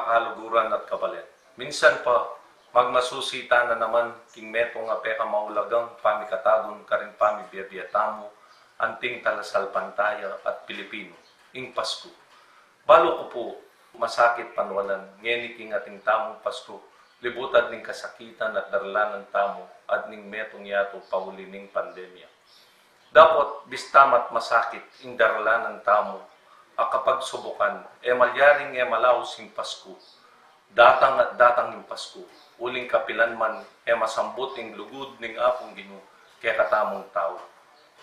kaluguran at kabalit. Minsan pa, magmasusita na naman king meto nga peka maulagang pamikatagon karing pamibiyabiyatamo, anting talasal pantaya at Pilipino, ing Pasko. Balo ko po, masakit panwalan, ngeni king ating tamong Pasko, libutad ning kasakitan at darlanan tamo, at ning metong yato pauli ning pandemya. Dapat bistamat masakit ing darlanan tamo, kapag subukan, malyaring malaw sing Pasko. Datang at datang ing Pasko, uling kapilan man, masambot ing lugod ning apong Ginoo, kaya katamong tao.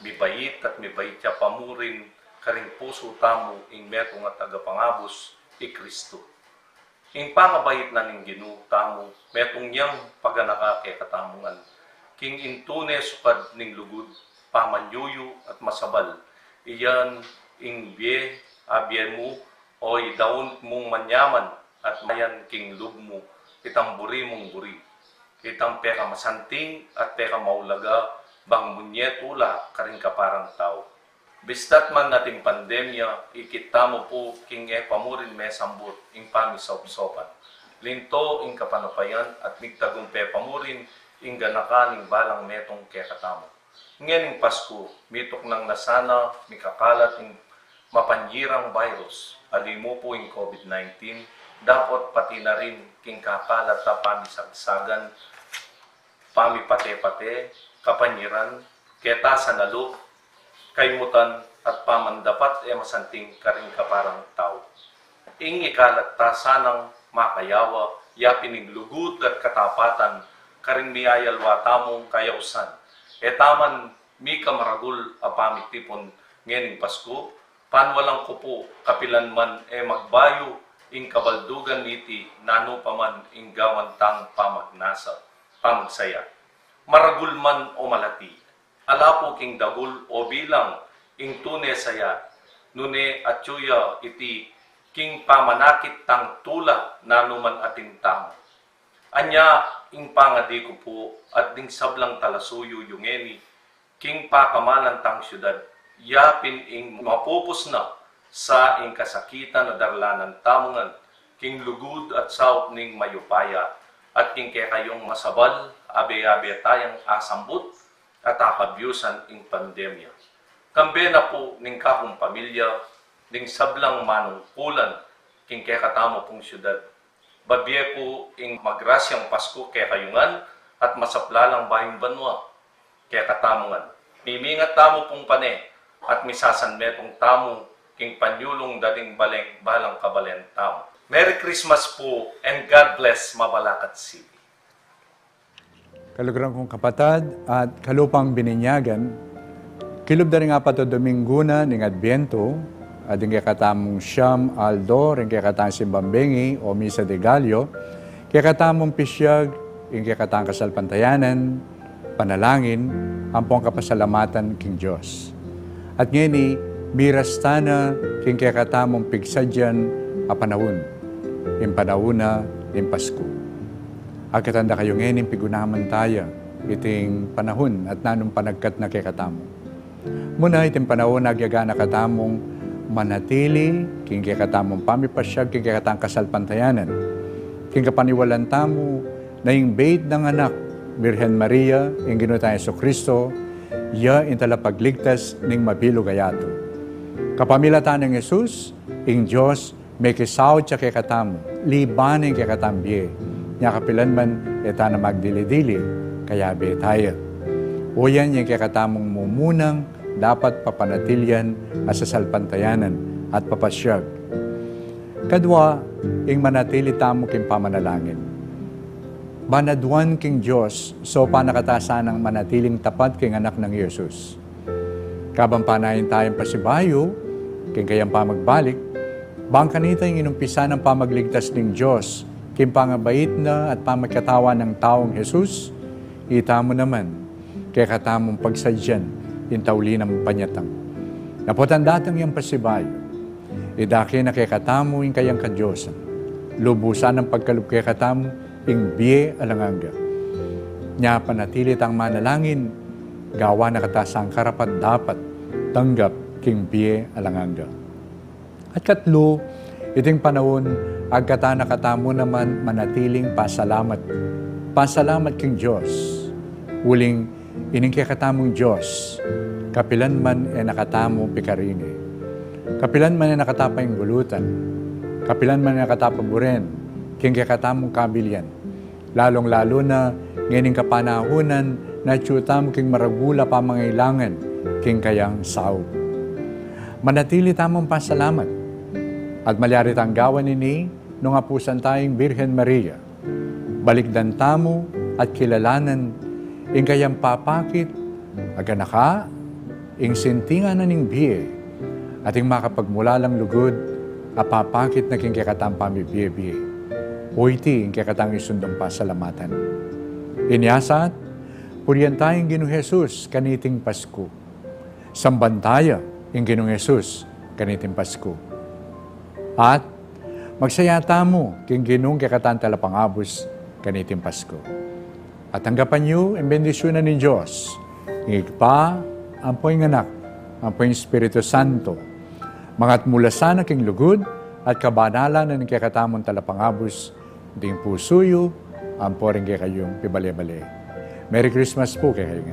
Mibayit at mibayit ya pamurin, karing puso tamo ing metong at tagapangabos, Kristo. Ing pangabayit na ning Ginoo tamo, metong niyang paganaka kaya katamongan. King intune sukad ning lugod, pamanyuyo at masabal, iyan ing biye, abye mo, o daon mong manyaman, at mayan king lub mo, itang buri mong buri. Itang peka masanting at peka maulaga, bang munyetula karing kaparang tao. Bistat man nating pandemya, ikita mo po king pamurin me sambut, ing pamisop-sopan. Linto ing kapanapayan at migtagong pamurin, ing ganakaning balang metong kekatamo. Ngayon Pasko, mitok ng nasana, mikakalat ing mapanyirang virus, alimo po ing COVID-19, dapat pati na rin king kakalat na pamisagsagan, pamipate-pate, kapanyiran, ketasan na loob, kaymutan at pamandapat masanting karing kaparang tao. Ing ikalat ta sanang makayawa, yapinig lugod at katapatan, karing miyayalwa tamong kayausan. Taman mi kamaragul apamit tipon ngening Pasko, panwalang kupo kapilan man magbayo ing kabaldugan niti nano paman ing gawantang pamagnasa, pamagsaya. Maragul man o malati, alapo king dagul o bilang ing tune saya, nune at yuya iti king pamanakit tang tula nano man ating tamo. Anya ing pangadi ko po at ding sablang talasuyo yungeni, king pakamalan tang syudad, yapin ing mapupos na sa ing kasakitan na darlanan tamungan, king lugud at saop ning mayupaya, at king kayong masabal, abe-abe tayang asambut, at akabyusan ing pandemya. Kambe na po ning kakong pamilya, ning sablang manungkulan, king katamo pong syudad. Babye po ing magrasyang Pasko kaya kayungan at masaplalang bayong banwa kaya katamungan. Mimingat tamo pong pane at misasanme pong tamo king panyulong daling balang kabalen tamo. Merry Christmas po and God bless Mabalacat City. Kaluguran kong kapatad at kalupang bininyagan, kilub da rin nga pato Dominguna ning Adbiento, at yung katamong Siyam Aldo, rin katamong Simbambengi o Misa de Gallo, katamong Pisyag, yung katamong Kasalpantayanan, Panalangin, ang pong kapasalamatan king Diyos. At ngayon, mirastana king katamong Pigsadyan a panahon, yung panahuna, yung Pasko. At katanda kayo ngayon, pigunaman tayo, iting panahon at nanong panagkat na kakatamo. Muna iting panahon, nagyaga na katamong manatili, king katamong pamipasyag, king katamong kasalpantayanan, king kapaniwalan tamo, na yung bait ng anak, Birhen Maria, yung ginutang Jesucristo, ya intala pagligtas ning mabilog ayato. Kapamilatan ng Jesus, ing Diyos, may kisaw tsa kakatamo, libanin kakatambye, niya kapilan man, eta na magdili-dili, kaya be tayo. O yan yung kakatamong mumunang, dapat papanatilyan at sasalpantayanan at papasyag. Kadwa, ing manatili tamo king pamanalangin. Banadwan king Diyos, so panakatasan ng manatiling tapat king anak ng Yesus. Kabang panayin tayong pasibayo, king kayang pamagbalik, bang kanita yung inumpisa ng pamagligtas ng Diyos, king pangabait na at pamagkatawa ng taong Jesus, ita mo naman, kaya katamong pagsadyan, yung tauli ng panyatang. Naputan datang yung pasibayo, idaki na kay katamo yung kayang kadyosan, lubusan ng pagkalub kay katamo, yung biye alanganga. Nya panatilit ang manalangin, gawa na katasang karapat dapat, tanggap king biye alanganga. At katlo, iting panahon, agkata nakatamo naman manatiling pasalamat. Pasalamat king Diyos. Uling ining katamong Diyos, kapilan man nakatamo pikaringi. Kapilan man nakatapang gulutan. Kapilan man nakatapaburen, king katamong kabilyan. Lalong-lalo na ngayon kapanahunan na tiyutam king maragula pa mangailangan king kayang sao. Manatili tamang pasalamat at malyarit ang gawan ini nung apusan tayong Birhen Maria. Balikdan tamo at kilalanan ing kayang papakit aganaka ing sintingan na ning biye at ing makapagmulalang lugod apapakit na king kakatang pamibiye-biye. O iti ing kakatang isundong pasalamatan. Inyasat, puriyan tayong Ginoong Jesus kaniting Pasko. Sambantaya ing Ginoong Jesus kaniting Pasko. At magsayata mo king Ginoong kakatang talapangabos kaniting Pasko. At tanggapan niyo ang bendisyonan ng Diyos. Ngigpa, ampoy ng anak, ampoy ng Espiritu Santo. Mangat mula sana king lugod at kabanalan ng kakatamon talapangabos ding pusuyo, ampo rin kayong pibale-bale. Merry Christmas po kayo.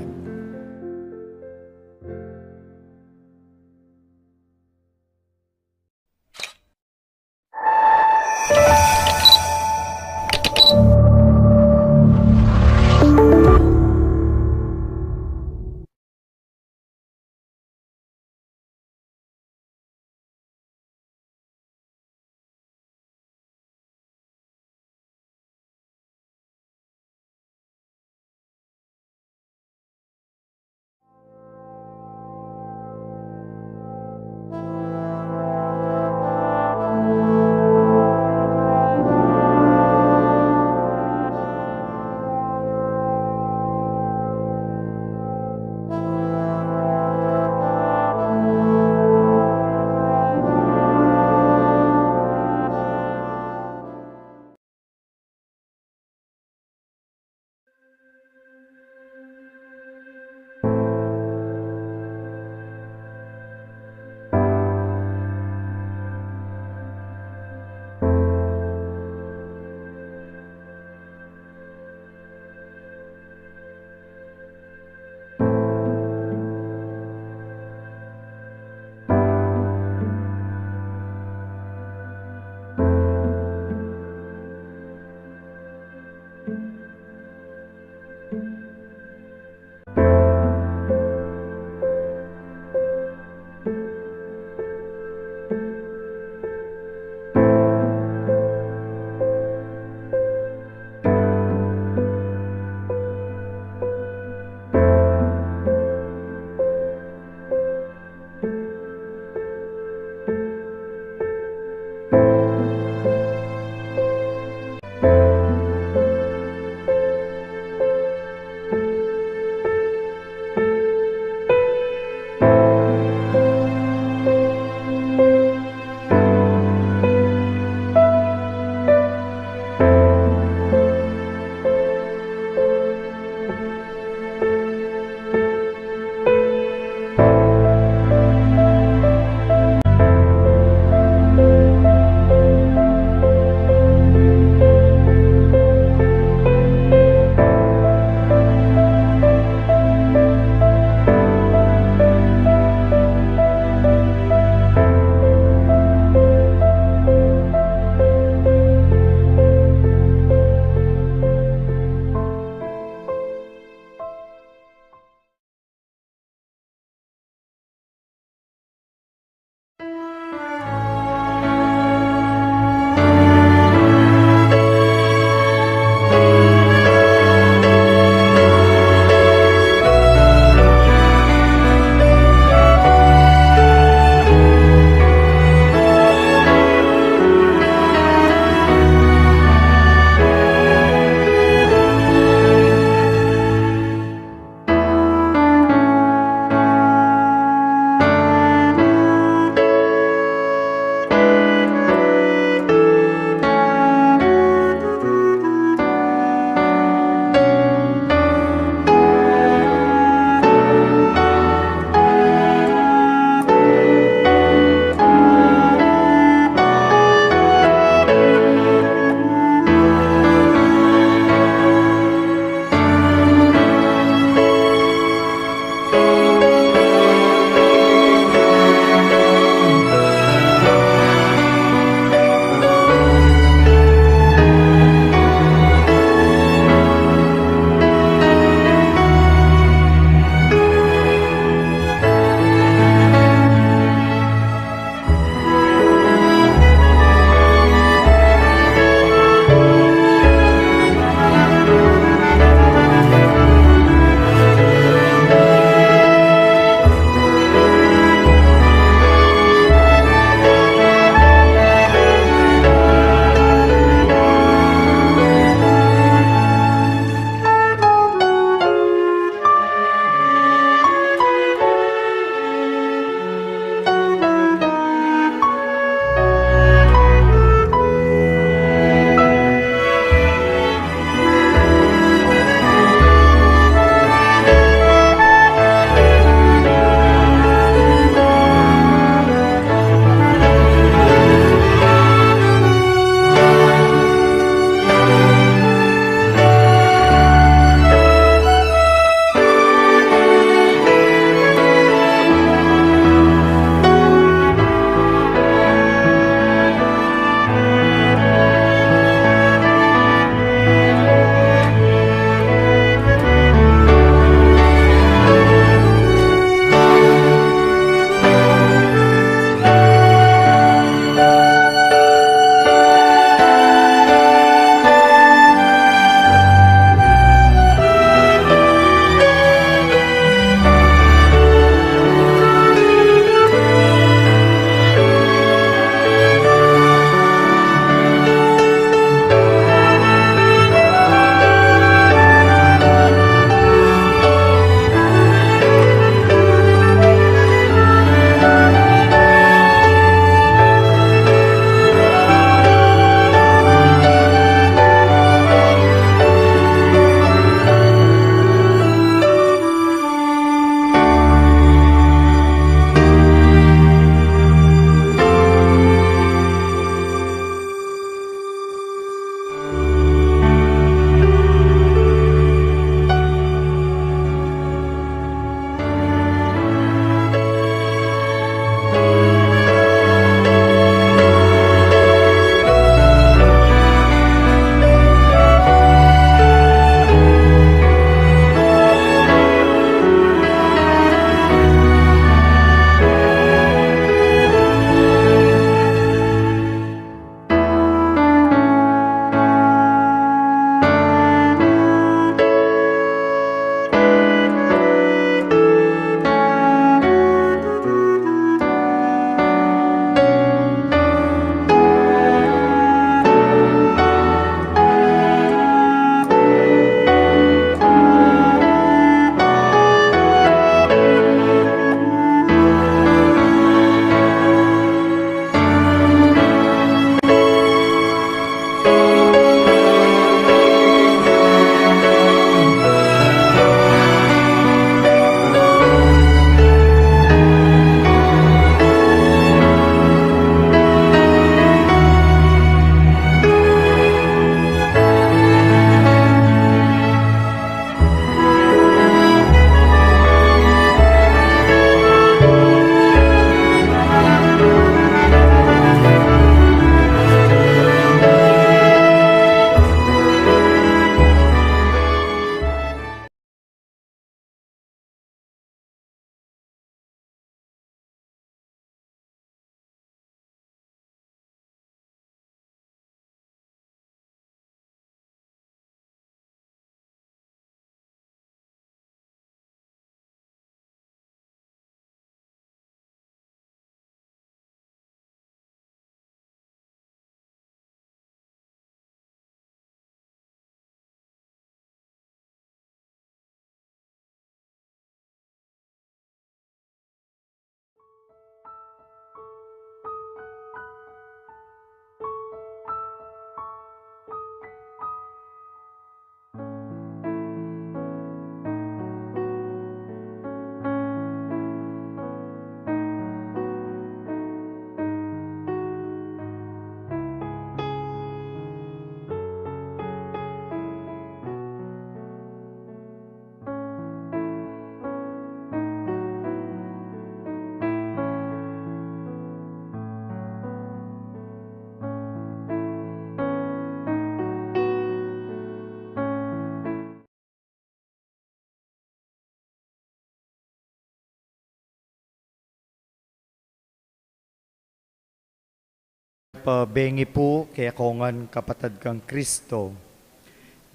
pa bengi po kaya kongan kapatid kang Kristo.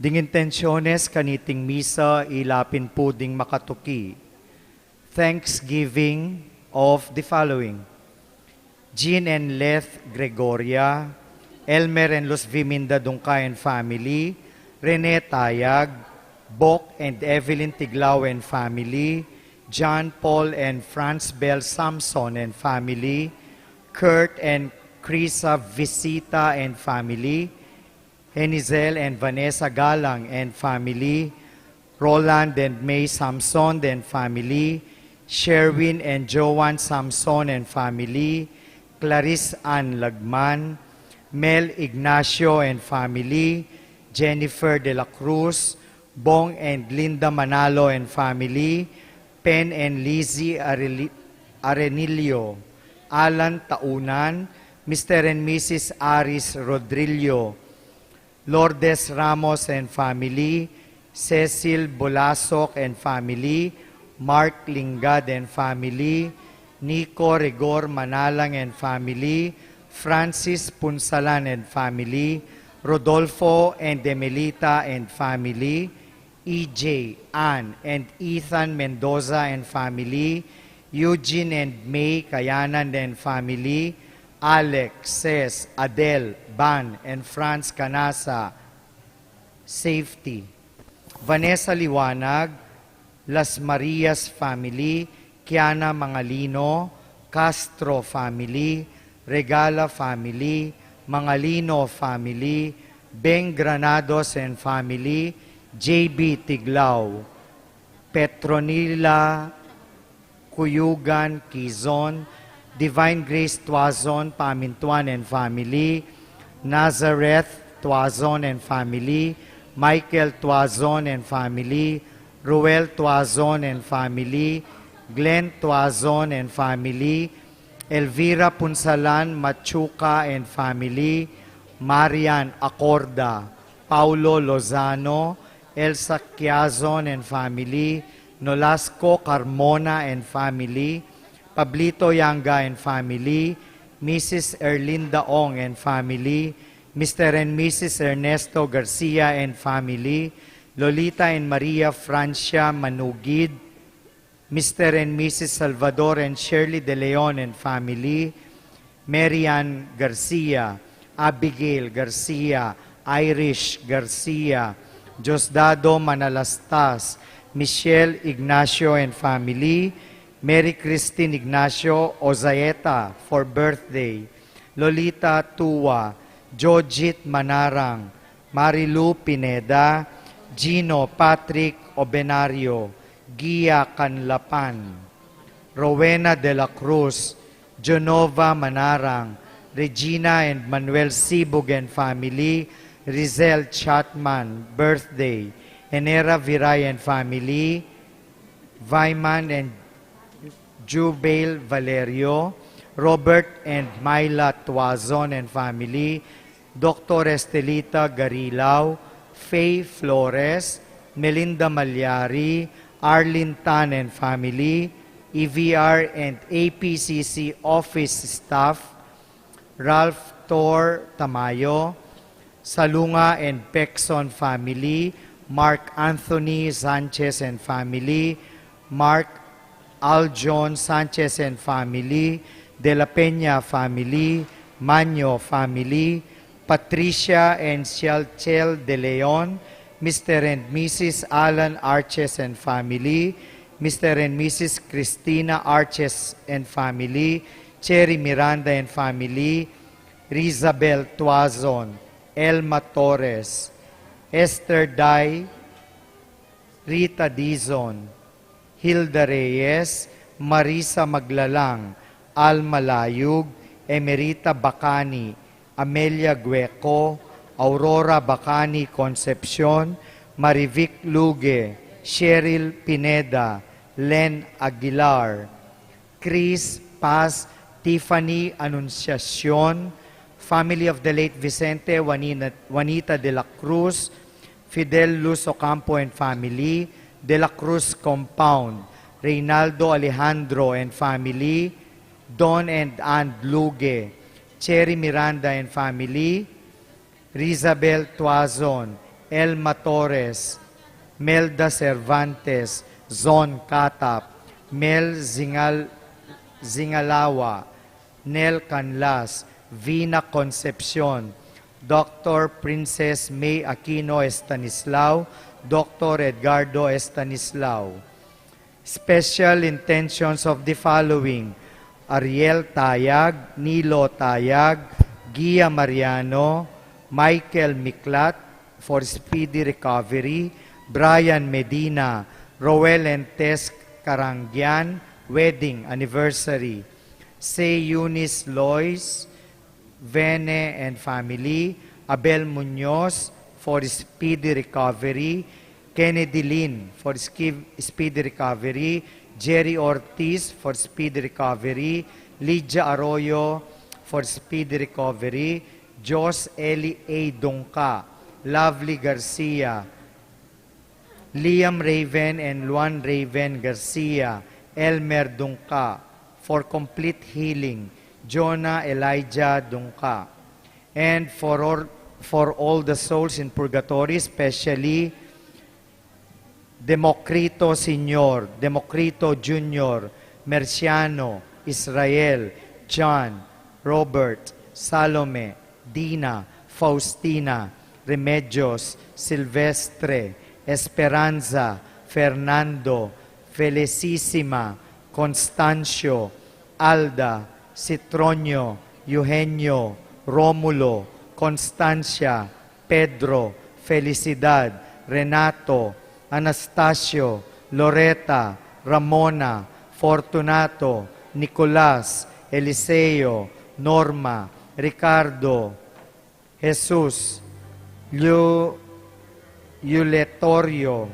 Ding intensyones kaniting misa ilapin po ding makatuki. Thanksgiving of the following: Jean and Leth Gregoria, Elmer and Luz Viminda Dungkay and family, Rene Tayag, Bok and Evelyn Tiglao and family, John Paul and Franz Bell Samson and family, Kurt and Krisa Visita and family, Henizel and Vanessa Galang and family, Roland and May Samson and family, Sherwin and Joan Samson and family, Clarice Ann Lagman, Mel Ignacio and family, Jennifer de la Cruz, Bong and Linda Manalo and family, Pen and Lizzie Arenilio, Alan Taunan, Mr. and Mrs. Aris Rodrillo, Lourdes Ramos and family, Cecil Bolasok and family, Mark Lingad and family, Nico Rigor Manalang and family, Francis Punsalan and family, Rodolfo and Demelita and family, EJ, Ann, and Ethan Mendoza and family, Eugene and May Kayanan and family, Alex, Ces, Adele, Ban, and Franz Canasa, safety. Vanessa Liwanag, Las Marias family, Kiana Mangalino, Castro family, Regala family, Mangalino family, Beng Granados and family, JB Tiglao, Petronila Cuyugan Quizon, Divine Grace Tuazon Pamintuan and family, Nazareth Tuazon and family, Michael Tuazon and family, Ruel Tuazon and family, Glenn Tuazon and family, Elvira Punsalan Machuca and family, Marian Acorda, Paulo Lozano, Elsa Quiazon and family, Nolasco Carmona and family, Pablito Yanga and family, Mrs. Erlinda Ong and family, Mr. and Mrs. Ernesto Garcia and family, Lolita and Maria Francia Manugid, Mr. and Mrs. Salvador and Shirley De Leon and family, Marian Garcia, Abigail Garcia, Irish Garcia, Diosdado Manalastas, Michelle Ignacio and family, Mary Christine Ignacio Ozaeta for birthday, Lolita Tua, Jojit Manarang, Marilu Pineda, Gino Patrick Obenario, Gia Canlapan, Rowena de la Cruz, Genova Manarang, Regina and Manuel Sibug and family, Rizel Chatman, birthday, Enera Viray and family, Vyman and Jubail Valerio, Robert and Myla Tuazon and family, Dr. Estelita Garilao, Faye Flores, Melinda Malyari, Arlene Tan and family, EVR and APCC office staff, Ralph Tor Tamayo, Salunga and Pexon family, Mark Anthony Sanchez and family, Mark Aljon Sanchez and family, De La Peña family, Manyo family, Patricia and Cialchel De Leon, Mr. and Mrs. Alan Arches and family, Mr. and Mrs. Christina Arches and family, Cherry Miranda and family, Rizabel Tuazon, Elma Torres, Esther Dai, Rita Dizon, Hilda Reyes, Marisa Maglalang, Alma Layug, Emerita Bacani, Amelia Gueco, Aurora Bacani Concepcion, Marivic Luge, Cheryl Pineda, Len Aguilar, Chris Paz, Tiffany Anunciacion, family of the late Vicente Juanita de la Cruz, Fidel Luz Ocampo and family, De La Cruz Compound, Reynaldo Alejandro and family, Don and Ann Luge, Cherry Miranda and family, Rizabel Tuazon, Elma Torres, Melda Cervantes, Zon Katap, Mel Zingalawa, Nel Canlas, Vina Concepcion, Dr. Princess May Aquino Estanislao, Dr. Edgardo Estanislao. Special intentions of the following: Ariel Tayag, Nilo Tayag, Gia Mariano, Michael Miklat for speedy recovery, Brian Medina, Roel Entes Karangyan, wedding anniversary, Say Eunice Lois, Vene and family, Abel Munoz for speedy recovery, Kennedy Lin for speedy recovery, Jerry Ortiz for speedy recovery, Lydia Arroyo for speedy recovery, Jos Eli A. Dongka, Lovely Garcia, Liam Raven and Luan Raven Garcia, Elmer Dongka for complete healing, Jonah Elijah Dongka. And for all the souls in purgatory, especially Democrito Senior, Democrito Junior, Merciano, Israel, John, Robert, Salome, Dina, Faustina, Remedios, Silvestre, Esperanza, Fernando, Felicissima, Constancio, Alda, Citronio, Eugenio, Romulo, Constancia, Pedro, Felicidad, Renato, Anastasio, Loreta, Ramona, Fortunato, Nicolas, Eliseo, Norma, Ricardo, Jesus, Yuletorio,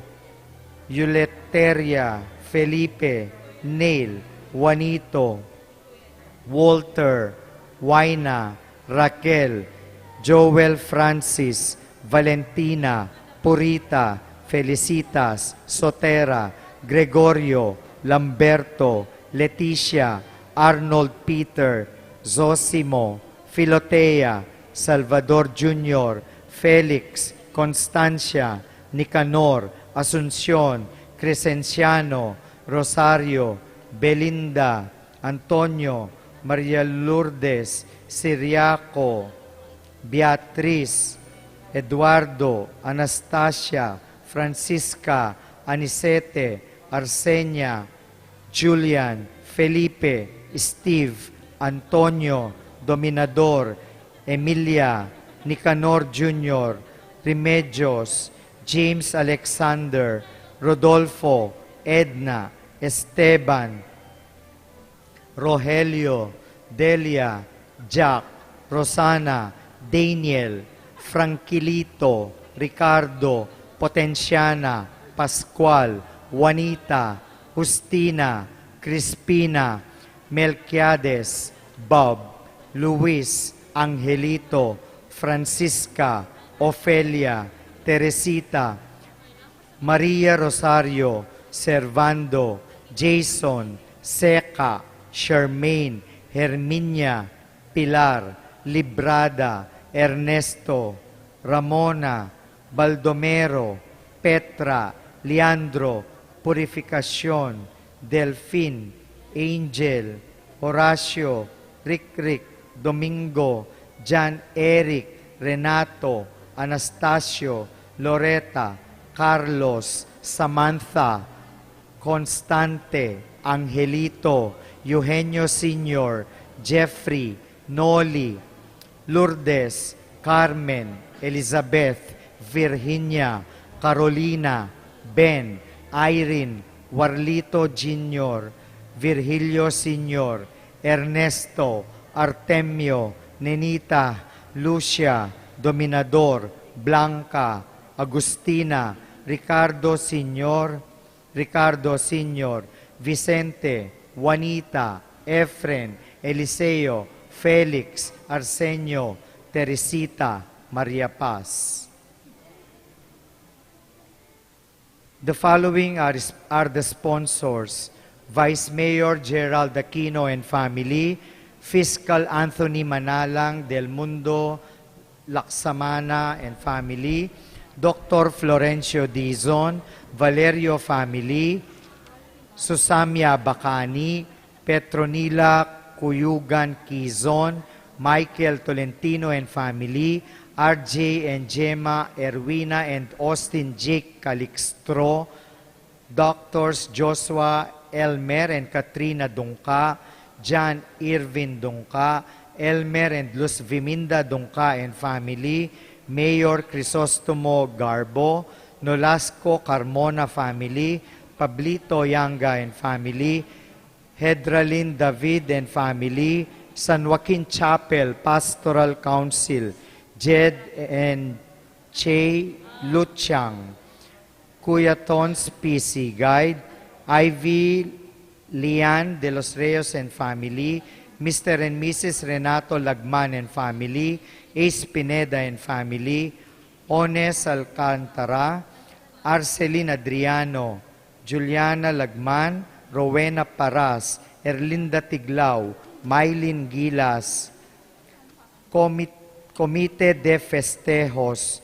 Yuleteria, Felipe, Neil, Juanito, Walter, Waina, Raquel, Joel Francis, Valentina, Purita, Felicitas, Sotera, Gregorio, Lamberto, Leticia, Arnold Peter, Zosimo, Filotea, Salvador Jr., Felix, Constancia, Nicanor, Asuncion, Crescenciano, Rosario, Belinda, Antonio, Maria Lourdes, Siriaco, Beatriz, Eduardo, Anastasia, Francisca, Anisete, Arsenia, Julian, Felipe, Steve, Antonio, Dominador, Emilia, Nicanor Jr., Remedios, James Alexander, Rodolfo, Edna, Esteban, Rogelio, Delia, Jack, Rosana, Daniel, Franquilito, Ricardo, Potenciana, Pascual, Juanita, Justina, Crispina, Melquiades, Bob, Luis, Angelito, Francisca, Ofelia, Teresita, Maria Rosario, Servando, Jason, Seca, Charmaine, Herminia, Pilar, Librada, Ernesto, Ramona, Baldomero, Petra, Leandro, Purificación, Delfin, Angel, Horacio, Rick, Domingo, Jan Eric, Renato, Anastasio, Loreta, Carlos, Samantha, Constante, Angelito, Eugenio Sr., Jeffrey, Noli, Lourdes, Carmen, Elizabeth, Virginia, Carolina, Ben, Irene, Warlito Jr., Virgilio Sr., Ernesto, Artemio, Nenita, Lucia, Dominador, Blanca, Agustina, Ricardo Sr., Vicente, Juanita, Efren, Eliseo, Felix, Arsenio, Teresita, Maria Paz. The following are the sponsors: Vice Mayor Gerald Aquino and family, Fiscal Anthony Manalang del Mundo Laksamana and family, Dr. Florencio Dizon, Valerio family, Susamia Bacani, Petronila Cuyugan Quizon, Michael Tolentino and family, RJ and Gemma Erwina and Austin Jake Calixtro, Doctors Joshua Elmer and Katrina Dungka, John Irvin Dungka, Elmer and Luz Viminda Dungka and family, Mayor Crisostomo Garbo, Nolasco Carmona family, Pablito Yanga and family, Hedralin David and family, San Joaquin Chapel Pastoral Council, Jed and Che Luchang, Kuya Tons PC Guide, Ivy Lian de los Reyes and family, Mr. and Mrs. Renato Lagman and family, Ace Pineda and family, Ones Alcantara, Arcelin Adriano, Juliana Lagman, Rowena Paras, Erlinda Tiglao, Mylene Gilas, Comite de Festejos,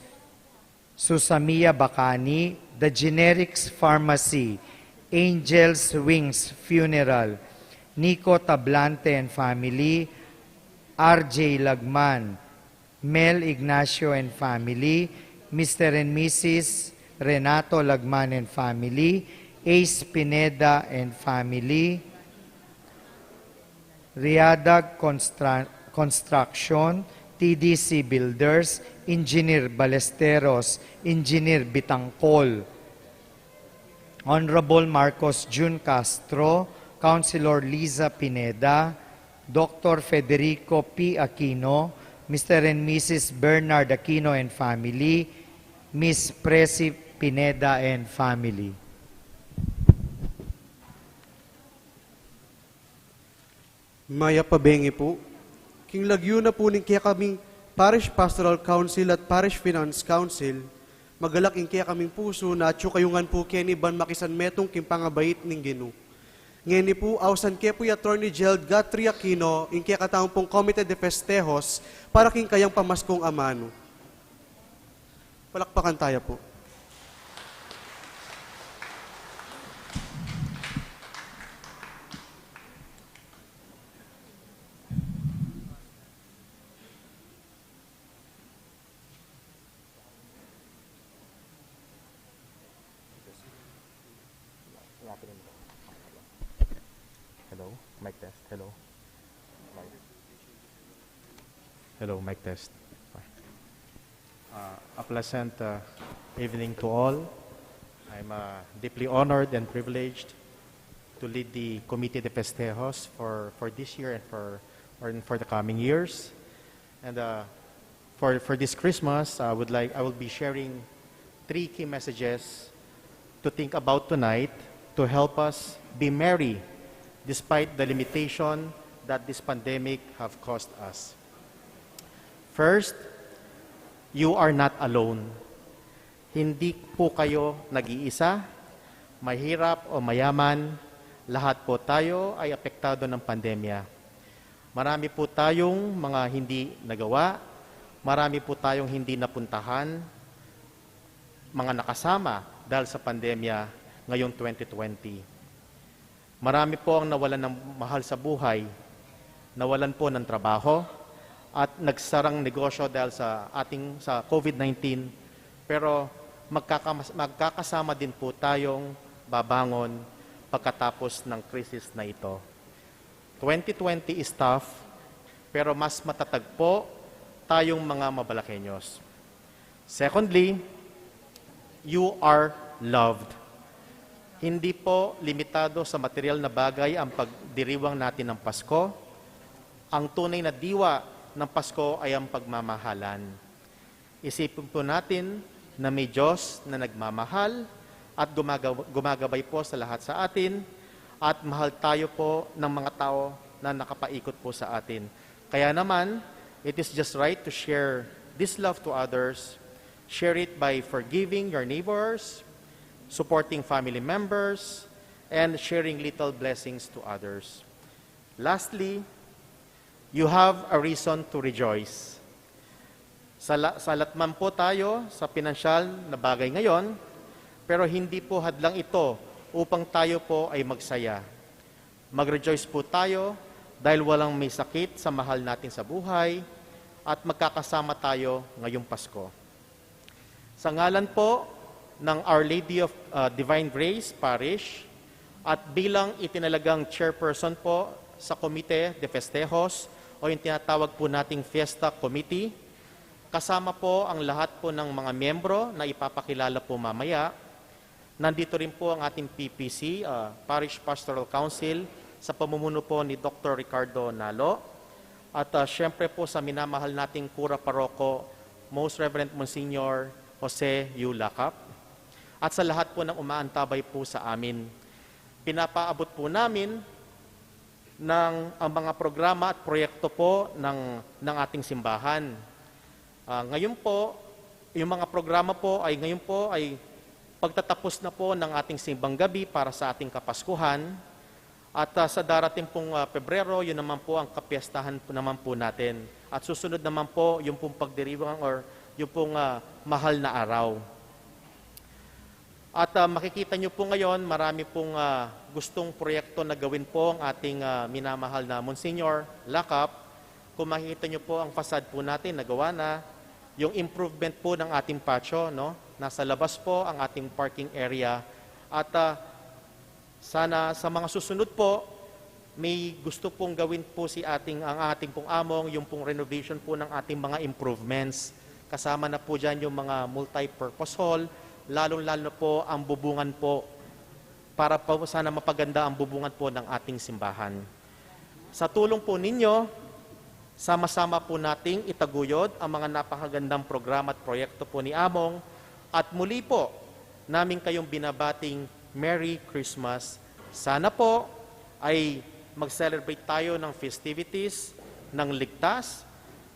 Susamia Bacani, The Generics Pharmacy, Angels Wings Funeral, Nico Tablante and family, RJ Lagman, Mel Ignacio and family, Mr. and Mrs. Renato Lagman and family, Ace Pineda and family, Riadag Construction, TDC Builders, Engineer Balesteros, Engineer Bitangkol, Honorable Marcos Jun Castro, Councilor Liza Pineda, Dr. Federico P. Aquino, Mr. and Mrs. Bernard Aquino and family, Miss Presi Pineda and family. Maya pabengi po, king lagyo na po ning kaya kaming Parish Pastoral Council at Parish Finance Council, magalak in kaya kaming puso na atyo kayungan po keni ban makisan metong king pangabait ning Gino. Ngeni po, awsan kaya po Attorney Gerald Guthrie Aquino, in kaya kataong pong Comite de Festejos, para king kayang pamaskong amano. Palakpakan tayo po. Hello, mic test. Hello. Hello, mic test. A pleasant evening to all. I'm deeply honored and privileged to lead the Comité de Festejos for this year and for the coming years. And for this Christmas, I will be sharing 3 key messages to think about tonight to help us be merry despite the limitation that this pandemic have caused us. First, you are not alone. Hindi po kayo nag-iisa, mahirap o mayaman, lahat po tayo ay apektado ng pandemya. Marami po tayong mga hindi nagawa, marami po tayong hindi napuntahan, mga nakasama dahil sa pandemya ngayong 2020. Marami po ang nawalan ng mahal sa buhay, nawalan po ng trabaho, at nagsarang negosyo dahil sa COVID-19. Pero magkakasama din po tayong babangon pagkatapos ng krisis na ito. 2020 is tough, pero mas matatag po tayong mga Mabalaqueños. Secondly, you are loved. Hindi po limitado sa material na bagay ang pagdiriwang natin ng Pasko. Ang tunay na diwa ng Pasko ay ang pagmamahalan. Isipin po natin na may Diyos na nagmamahal at gumagabay po sa lahat sa atin at mahal tayo po ng mga tao na nakapaikot po sa atin. Kaya naman, it is just right to share this love to others. Share it by forgiving your neighbors, supporting family members, and sharing little blessings to others. Lastly, you have a reason to rejoice. Salat man po tayo sa pinansyal na bagay ngayon, pero hindi po hadlang ito upang tayo po ay magsaya. Mag-rejoice po tayo dahil walang may sakit sa mahal natin sa buhay at magkakasama tayo ngayong Pasko. Sa ngalan po ng Our Lady of Divine Grace Parish at bilang itinalagang chairperson po sa Comite de Festejos o yung tinatawag po nating Fiesta Committee, kasama po ang lahat po ng mga miyembro na ipapakilala po mamaya. Nandito rin po ang ating PPC, Parish Pastoral Council, sa pamumuno po ni Dr. Ricardo Nalo. At syempre po sa minamahal nating Kura Paroko, Most Reverend Monsignor Jose Yulacap. At sa lahat po ng umaantabay po sa amin. Pinapaabot po namin ng ang mga programa at proyekto po ng ating simbahan. Ngayon po, yung mga programa po ay ngayon po ay pagtatapos na po ng ating simbang gabi para sa ating Kapaskuhan. At sa darating pong Pebrero, yun naman po ang kapiyastahan po naman po natin. At susunod naman po yung pong pagdiriwang or yung pong mahal na araw. At makikita nyo po ngayon, marami pong gustong proyekto na gawin po ang ating minamahal na Monsignor Lacap. Kung makikita nyo po ang fasad po natin, nagawa na. Yung improvement po ng ating patio, no? Nasa labas po ang ating parking area. At sana sa mga susunod po, may gusto pong gawin po ang ating pong among, yung pong renovation po ng ating mga improvements. Kasama na po dyan yung mga multi-purpose hall, lalong-lalo po ang bubungan po para po sana mapaganda ang bubungan po ng ating simbahan. Sa tulong po ninyo, sama-sama po nating itaguyod ang mga napakagandang programa at proyekto po ni Among at muli po namin kayong binabating Merry Christmas. Sana po ay mag-celebrate tayo ng festivities ng ligtas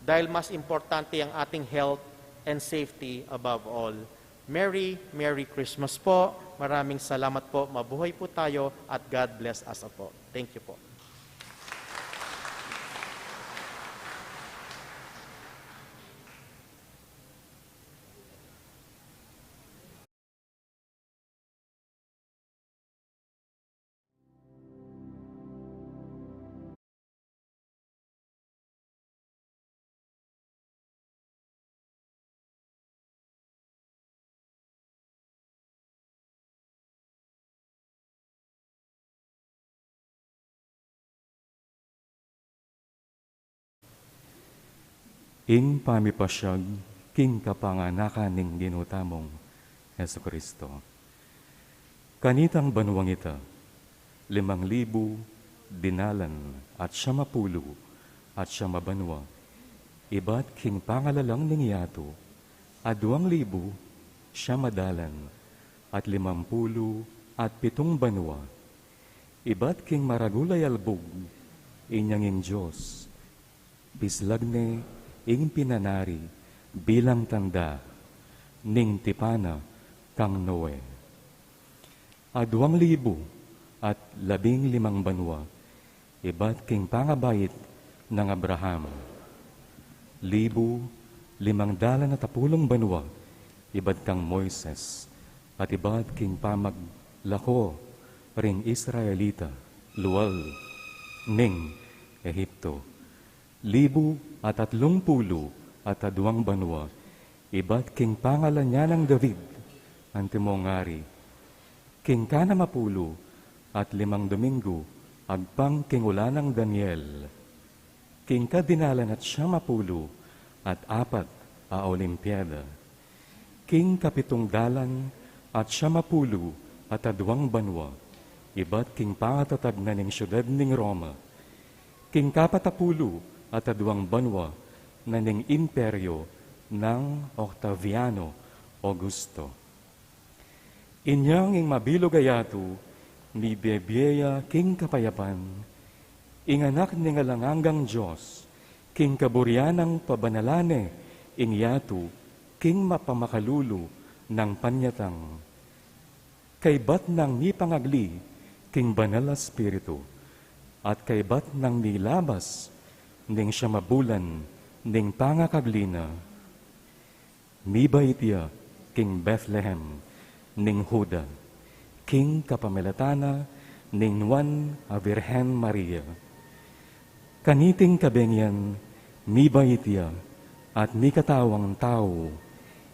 dahil mas importante ang ating health and safety above all. Merry Christmas po. Maraming salamat po. Mabuhay po tayo at God bless us po. Thank you po. Ing pamipasyag, king kapanganakan ning ginutamong Heso Kristo. Kanitang banwang ita, 5,000 dinalan at 50 at 50 iba't king pangalalang ning yato, at 2,000 madalan at 50 at 7 banwa, iba't king maragulay albog, inyanging Diyos, bislagne ing pinanari bilang tanda ning tipana kang Noe. A 2,000 at 15 banwa, iba't king pangabayit ng Abraham. 1,510 banwa, iba't kang Moises, at iba't king pamaglako ring Israelita, luwal ning Ehipto. 1,030 at 2 banwa, iba't king pangalan niya ng David, ang timongari. King ka na 10 at 5 Domingo, agpang king ulanang Daniel. King ka dinalan at 50 at 4 a Olimpiada. King kapitong dalan at 50 at 2 banwa, iba't king pangatatag na ning syudad ning Roma. King kapatapulo at 2 banwa na ning imperyo ng Octaviano Augusto. Inyang ing mabilog ayato ni Bebeya king kapayapan, ing anak ni ngalanganggang Diyos, king kaburyanang pabanalane, ing yato king mapamakalulu ng panyatang. Kay bat nang nipangagli, king banal na spiritu, at kay bat nang nilabas, ning siya mabulan, ning pangakaglina. Miba itiya, King Bethlehem, ning Huda, King Kapamilatana, ning Juan a Virgen Maria. Kaniting kabengyan, miba itiya, at mi katawang tao,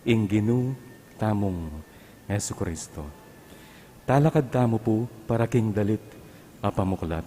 ingginu tamong Yesu Kristo. Talakad tamo po para king dalit a pamuklat.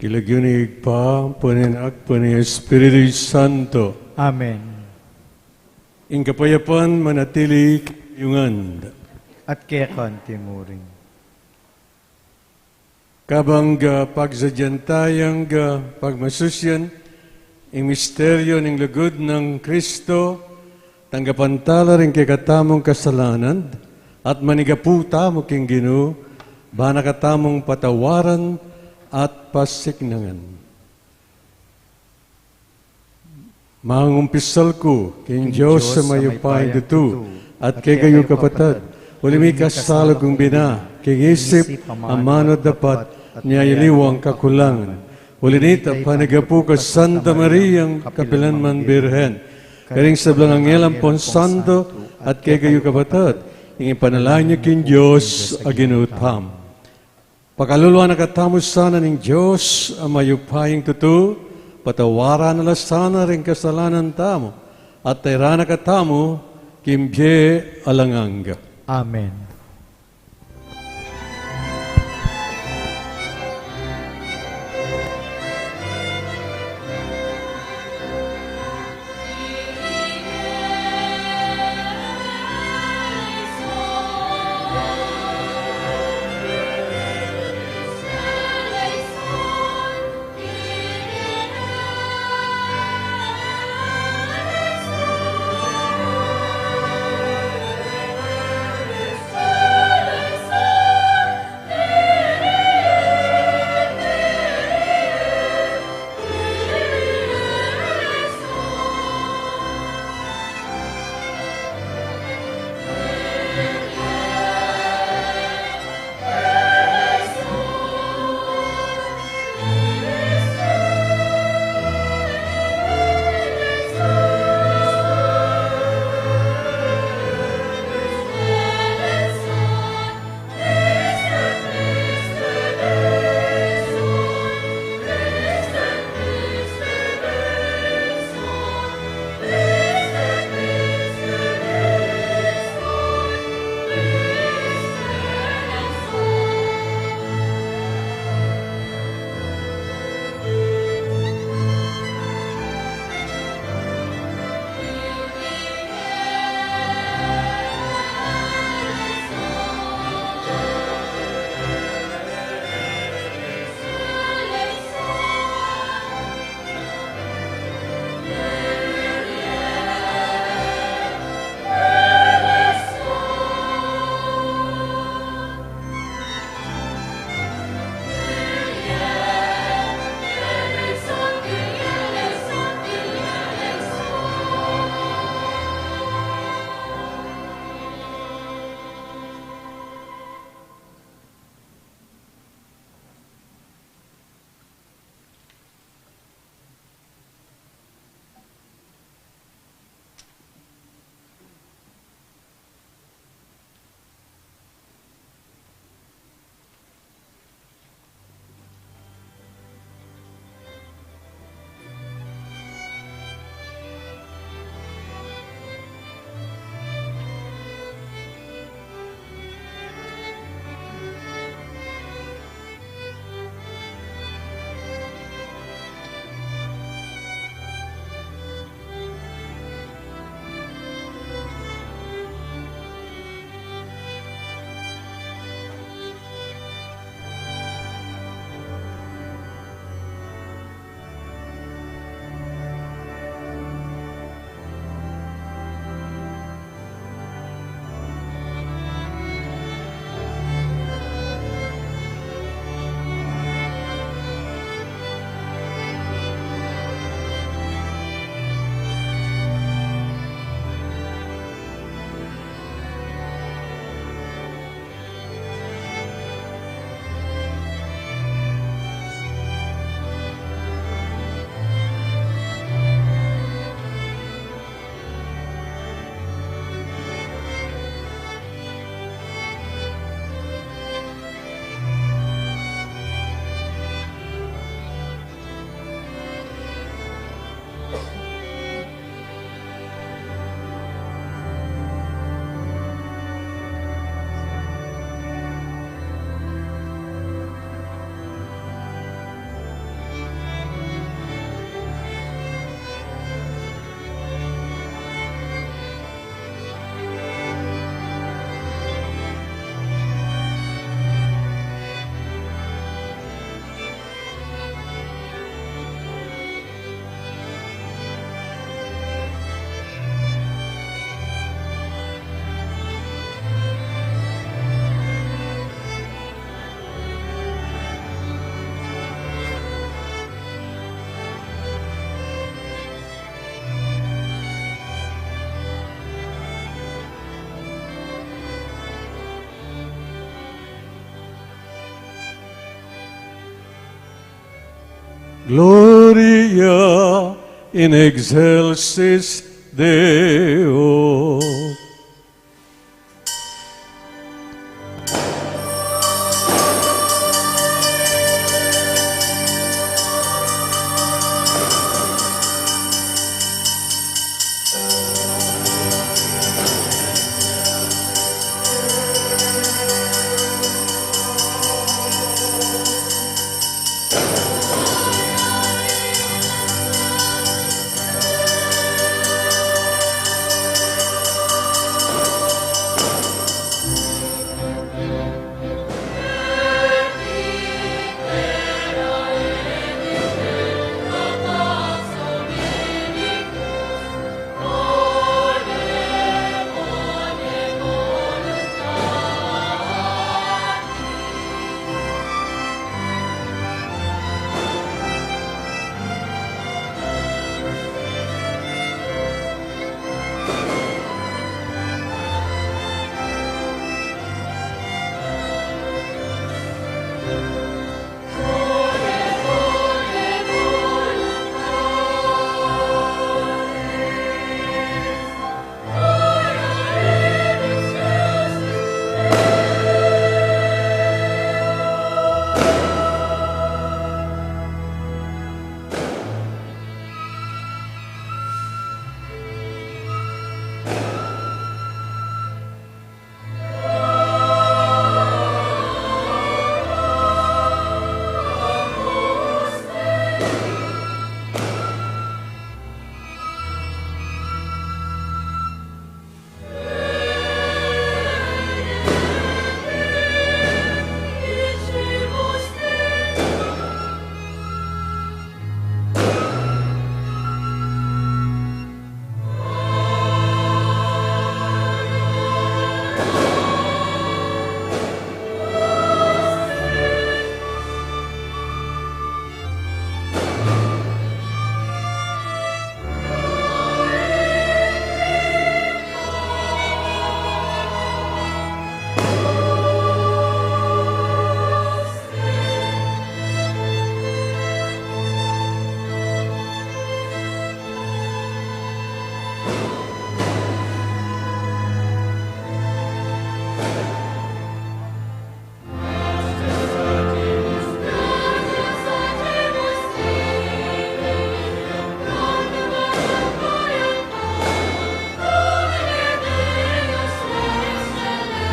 Kilagyunig pa, Paninak, Pani Espiritu Santo. Amen. Ing kapayapan manatili kayungan. at kaya kantimuring. Kabang pagsadyantayang pagmasusyan, ang misteryo ng lugod ng Kristo, tanggapantala rin kay katamong kasalanan, at manigaputa mo king Ginoo, bana katamong patawaran at pasignangan. Mangumpisal ko, king Diyos sa mayupay dutu, at kay kayo kapatad, ulimi kasalo kong bina, king isip, amano dapat, niyayaliwang kakulangan. Ulinit at panigapu ka Santa Mariang Kapilanman Birhen, karing sa Blangangelang Ponsanto, at kay kayo kapatad, ingin panalangin niyo king Diyos aginutam. Pakaluluwa na katamos sana ng Diyos ang mayupaying tutu, patawaran na sana rin kasalanan tamo, at tayrana katamo, kimbye alanganga. Amen. Gloria in excelsis Deo.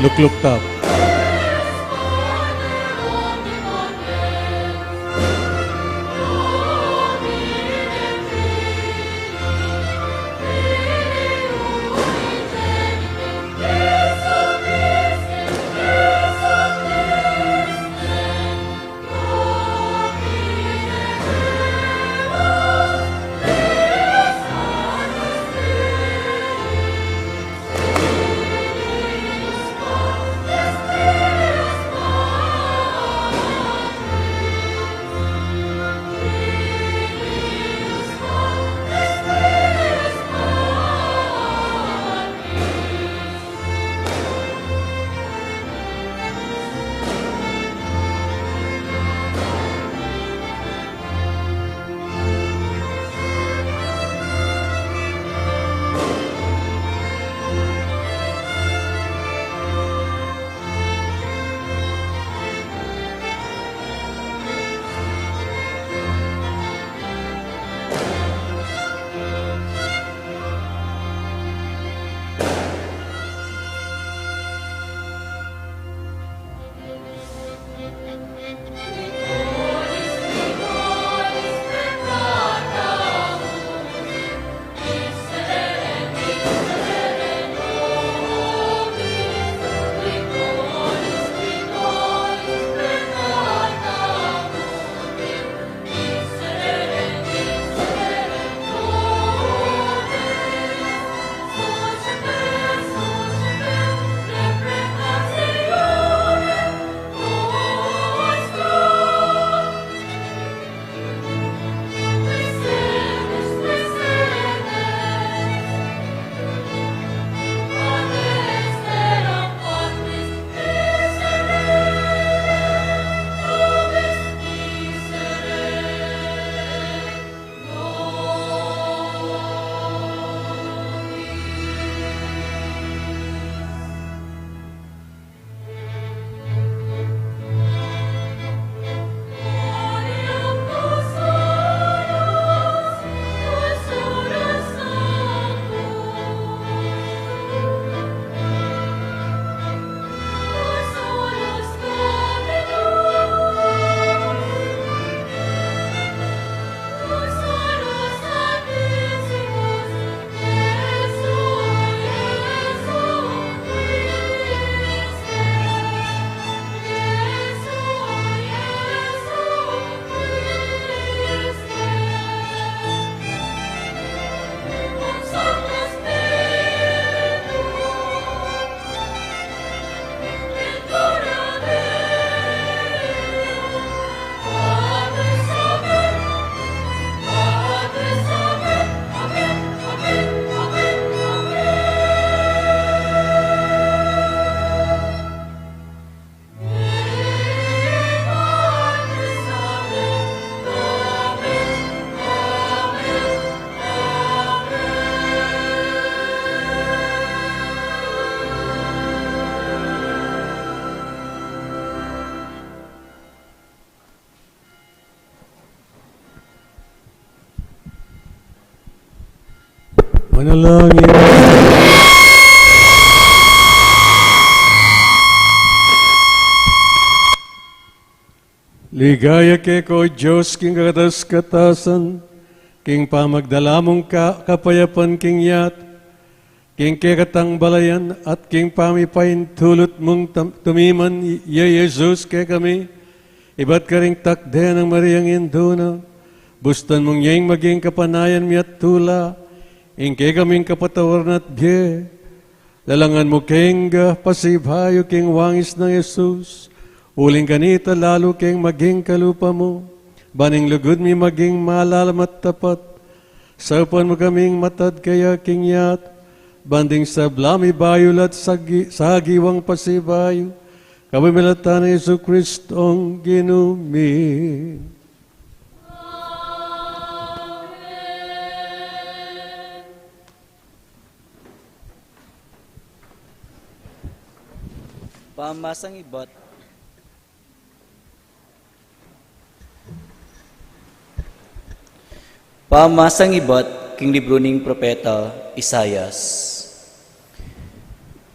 Look up. Panalangin. Ligaya kay ko, Diyos, king kataas-katasan, king pamagdala mong kapayapan king yat, king kekatang balayan, at king pamipain tulot mong tumiman, ya Jesus, kay kami, iba't ka ring takden ng Mariang Induna, bustan mong yaing maging kapanayan mi at tula, ing kay kaming kapatawaran at biye, lalangan mo king pasibhayo king wangis ng Jesus, uling kanita lalo keng maging kalupa mo, baning lugod mi maging malalam at tapat, saupan mo kaming matad kaya king yat, banding sa blami bayol at sagiwang pasibayo, kabimilatan ni Yesu Kristong ginumi. Pamasang ibat. Pamasang ibat king libro ning propeta Isayas.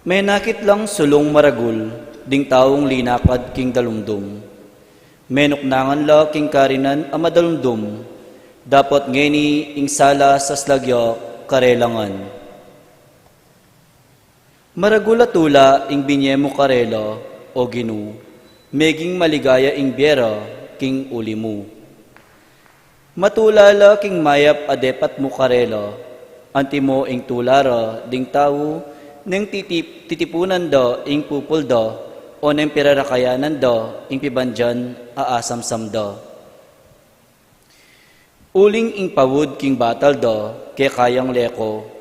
May nakit lang sulong maragul ding taong linakad king dalumdum. Menuknangan la king karinan a madalumdum. Dapat ngeni ing sala sa slagyo karelangan. Maragulatula ing binyemo karelo o ginu, meging maligaya ing biera king ulimu. Matulala king mayap adepat mo karelo, antimo ing tulara ding tao, neng titipunan do ing pupul do, o neng pirarakayanan do ing pibandyan aasamsam do. Uling ing pawud king batal do, kaya kayang leko,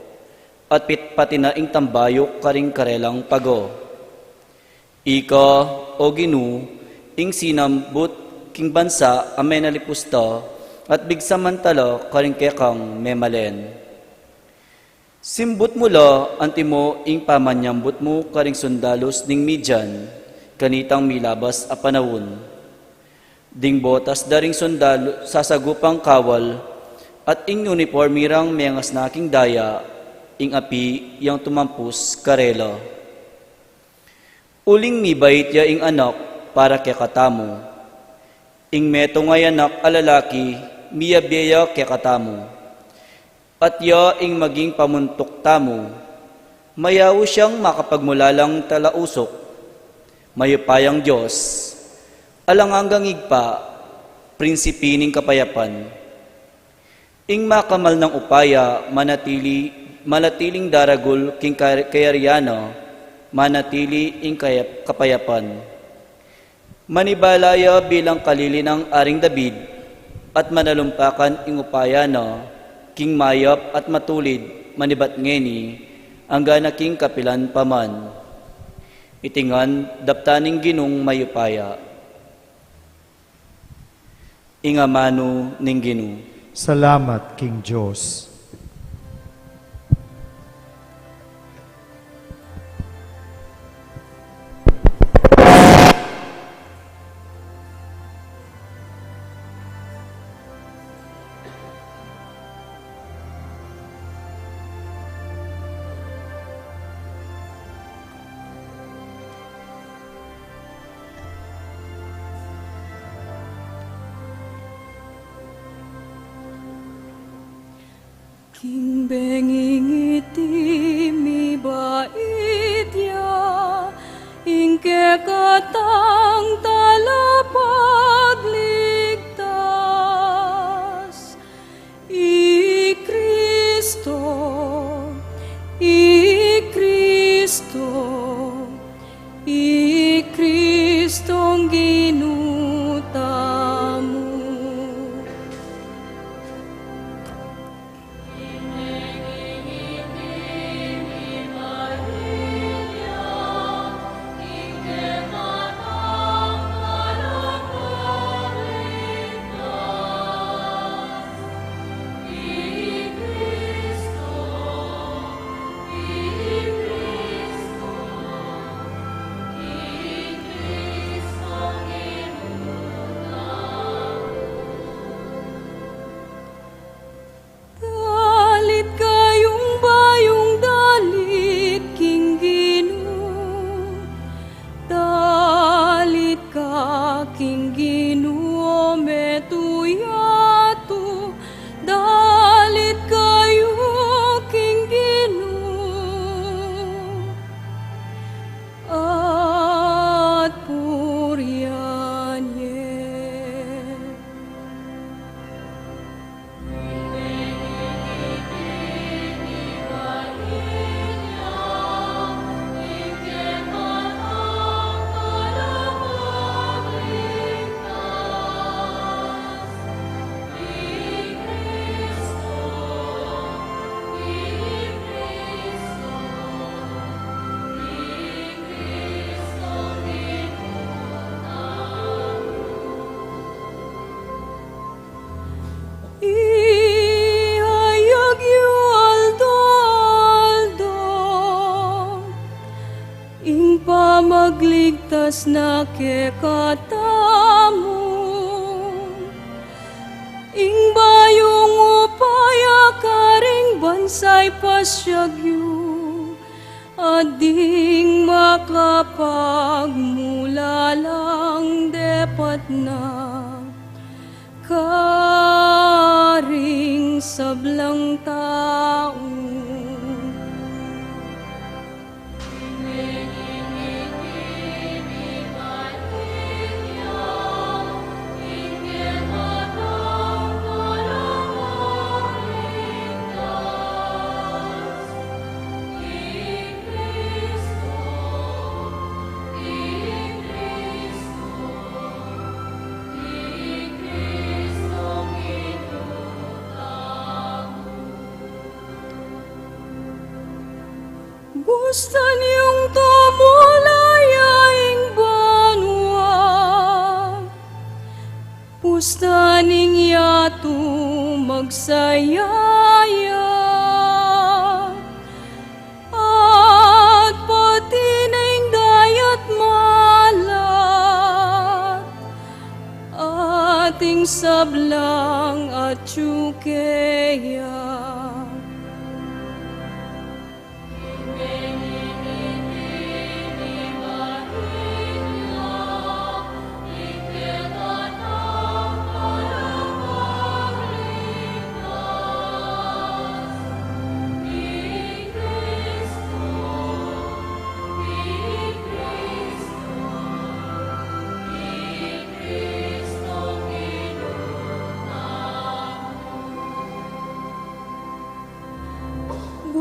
at pati na ing tambayok karing karelang pago. Ika o ginu, ing sinambut king bansa amay nalipusta, at bigsamantala karing kekang memalen. Simbut mula antimo ing pamanyambut mo karing sundalos ning midyan, kanitang milabas a panawon. Ding botas daring sundalo sasagupang kawal, at ing uniformirang mengas naking daya, ing api yang tumampus karela. Uling mibait ya ing anak para kay katamo. Ing meto ngay anak alalaki, miyabeya kay katamo. At ya ing maging pamuntok tamo, mayaw siyang makapagmulalang talausok. Mayupayang Diyos, alangang igpa, prinsipining kapayapan. Ing makamal ng upaya, manatiling daragul king kayariano, manatili ing kapayapan. Manibalaya bilang kalili ng Aring David, at manalumpakan ing upayano, king mayap at matulid, manibat ngeni, angga king kapilan paman. Itingan, daptaning ginung mayupaya. Ingamano ning ginu. Salamat, King Diyos. King benging iti mi bait ya, ingke katang talapagligtas. I Kristo, I Kristo, I Kristong ginutamo. Surianye. Ihayag yu aldo, aldo, ing pamagligtas na kekatamu, ing bayong upaya karing bansay pasyagyu, ading makapagmula lang depat na karing sablang tao. Gusto niyong tumulayaing banwa, pustaning yato magsayaya, at pati na'y dayat malat, ating sablang at tsukeya.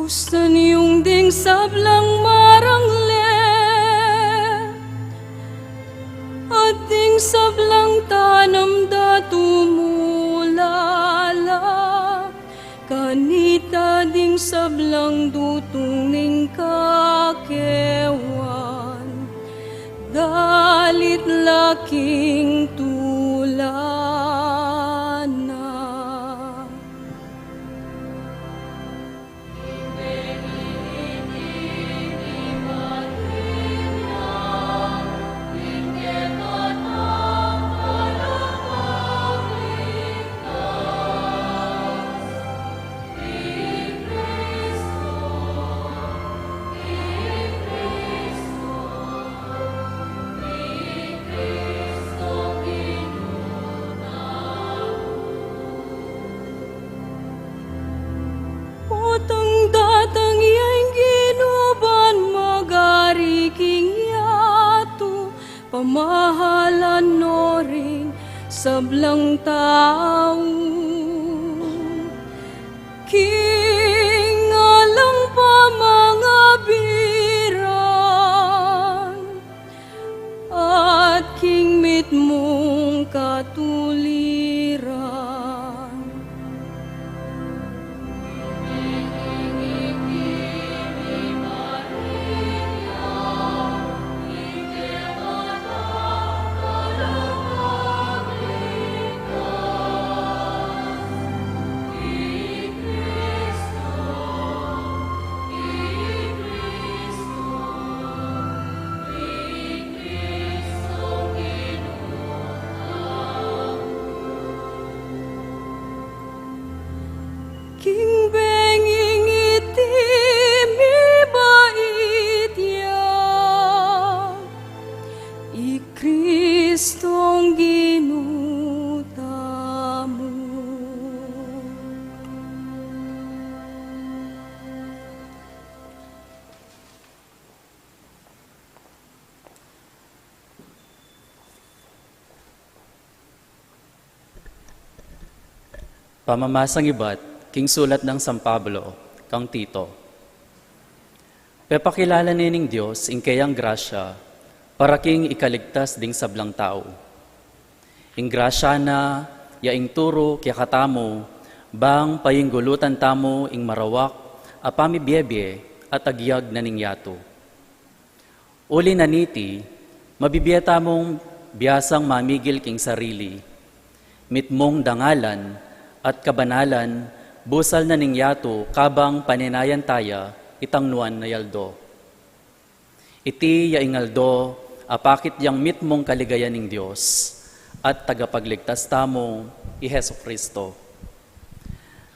Gusto niyong ding sablang marangle, at ding sablang tanam datumulala, kanita ding sablang dutong ning kakewan, dalit laking tulana. Otang datang yang ginuban magari king yato, pamahalan no ring sablang tao. King alang pa mga biran, at king mit mong katuliran. King benging itim ibait ya, i Kristong ginutamu. Pamamasang ibat, king sulat ng San Pablo, kang Tito. Pepakilala nining Diyos, ing kayang grasya, para king ikaligtas ding sablang tao. Ing grasya na, yaing turo, kaya katamo, bang payinggulutan tamo, ing marawak, apami biyebye, at agyag na ning yato. Uli na niti, mabibiyata mong biyasang mamigil king sarili, mitmong dangalan, at kabanalan, busal na ning yato, kabang paninayan taya, itangnuan na yaldo. Iti yaingaldo, apakit yang mitmong kaligayan ning Diyos, at tagapagligtas tamo, i Heso Kristo.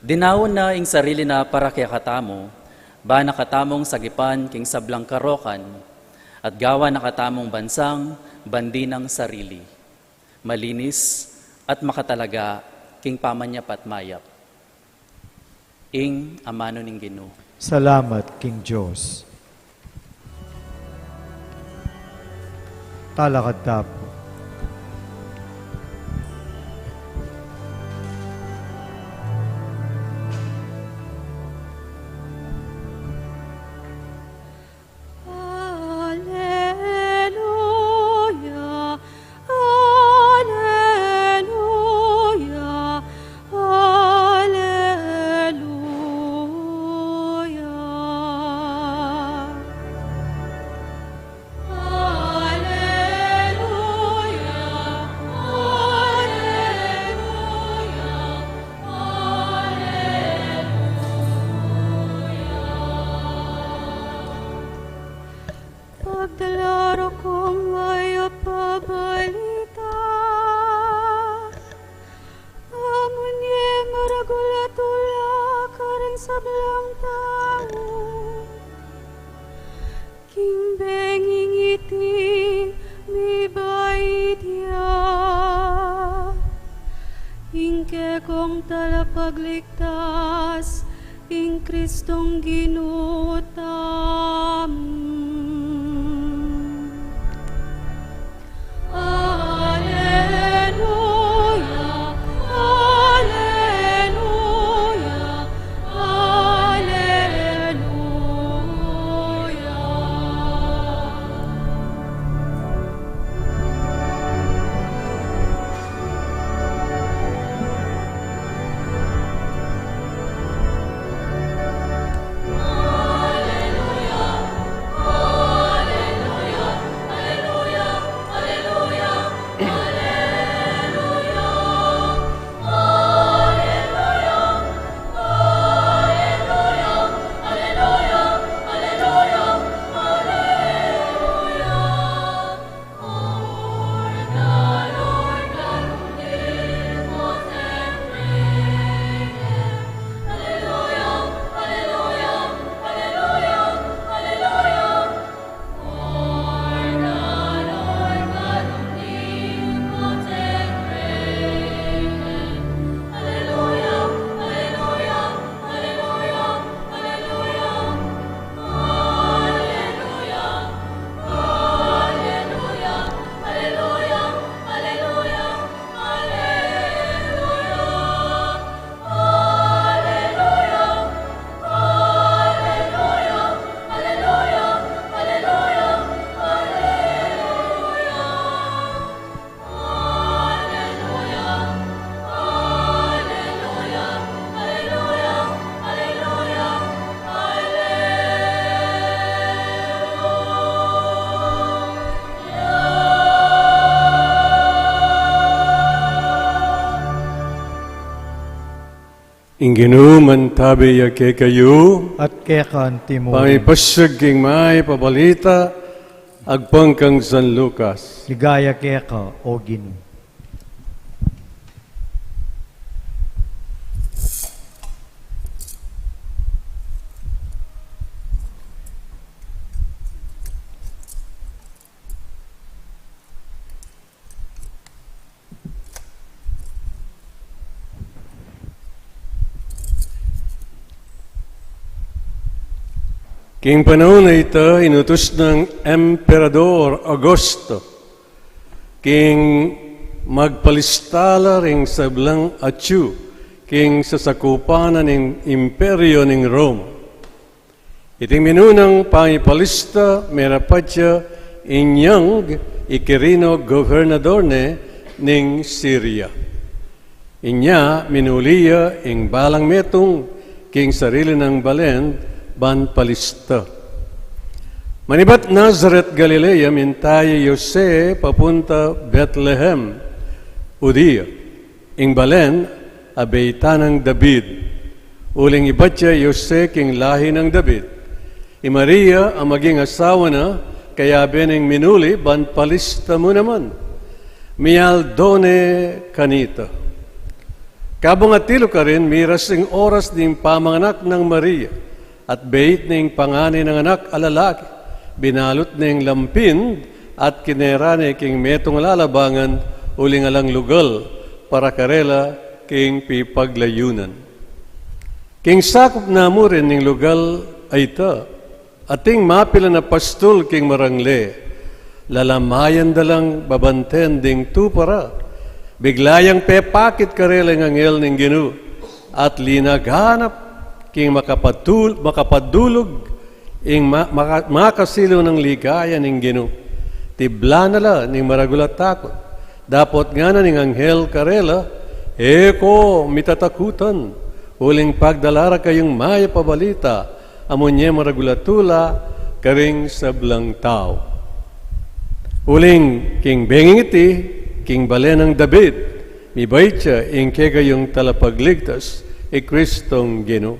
Dinawon na ing sarili na para kaya katamo, ba nakatamong sagipan king sablang karokan, at gawa nakatamong bansang bandi ng sarili, malinis at makatalaga, king pamanyap at mayap. Ing amano ning Ginoo. Salamat, King Diyos. Talakad tapo. Alleluia, alleluia, Pagdalaro kong may pabalita, amunye maragulatula ka rin sa blang tao. Kimbenging iti mi baitya, ingke kong talapagligtas, ing Kristong ginutam. Alleluia, alleluia, alleluia. Inginu mantabi ya ke kayo, At kekan timurin. pangipasag king may pabalita, agpang kang San Lucas. Ligaya keka, O Ginoo. King panahon na ito, inutos ng Emperador Augusto, king magpalistala ring sablang atyu, king sasakupanan ng imperyo ng Rome. Iting minunang pangipalista merapatya inyang ikirino gobernador ning Syria. Inya minuliya ing balang metong king sarili ng balen ban palista. Manibat Nazareth, Galilea, mintaye Jose papunta Bethlehem, Judea, ing balen abeitanang David. Uling ibatya Jose king lahi ng David. I Maria ang maging asawa na, kaya beneng minuli ban palista mo naman. Mialdone kanita. Kabong atilo ka rin, miras ng oras ng pamanganak ng Maria at beit ng panganay ng anak alalaki. Binalot ng lampin at kinerane king metong lalabangan uling alang lugal para karela king pipaglayunan. King sakop na mo rin ng lugal ay ta, ating mapila na pastol king marangle, lalamayan dalang babanten ding tupara, biglayang pepakit karela ng angel ng Ginu, at linaghanap king makapadulog ing makasilo ng ligaya ng Ginu. Tibla nala ning maragulat takot. Dapot nga na ning anghel karela, eko mitatakutan, huling pagdalara kayong maya pabalita, amonye maragulatula, karing sablang tao. Huling king bengingiti, king balen ng David, mibait siya ing kegayong talapagligtas, Kristong Ginu.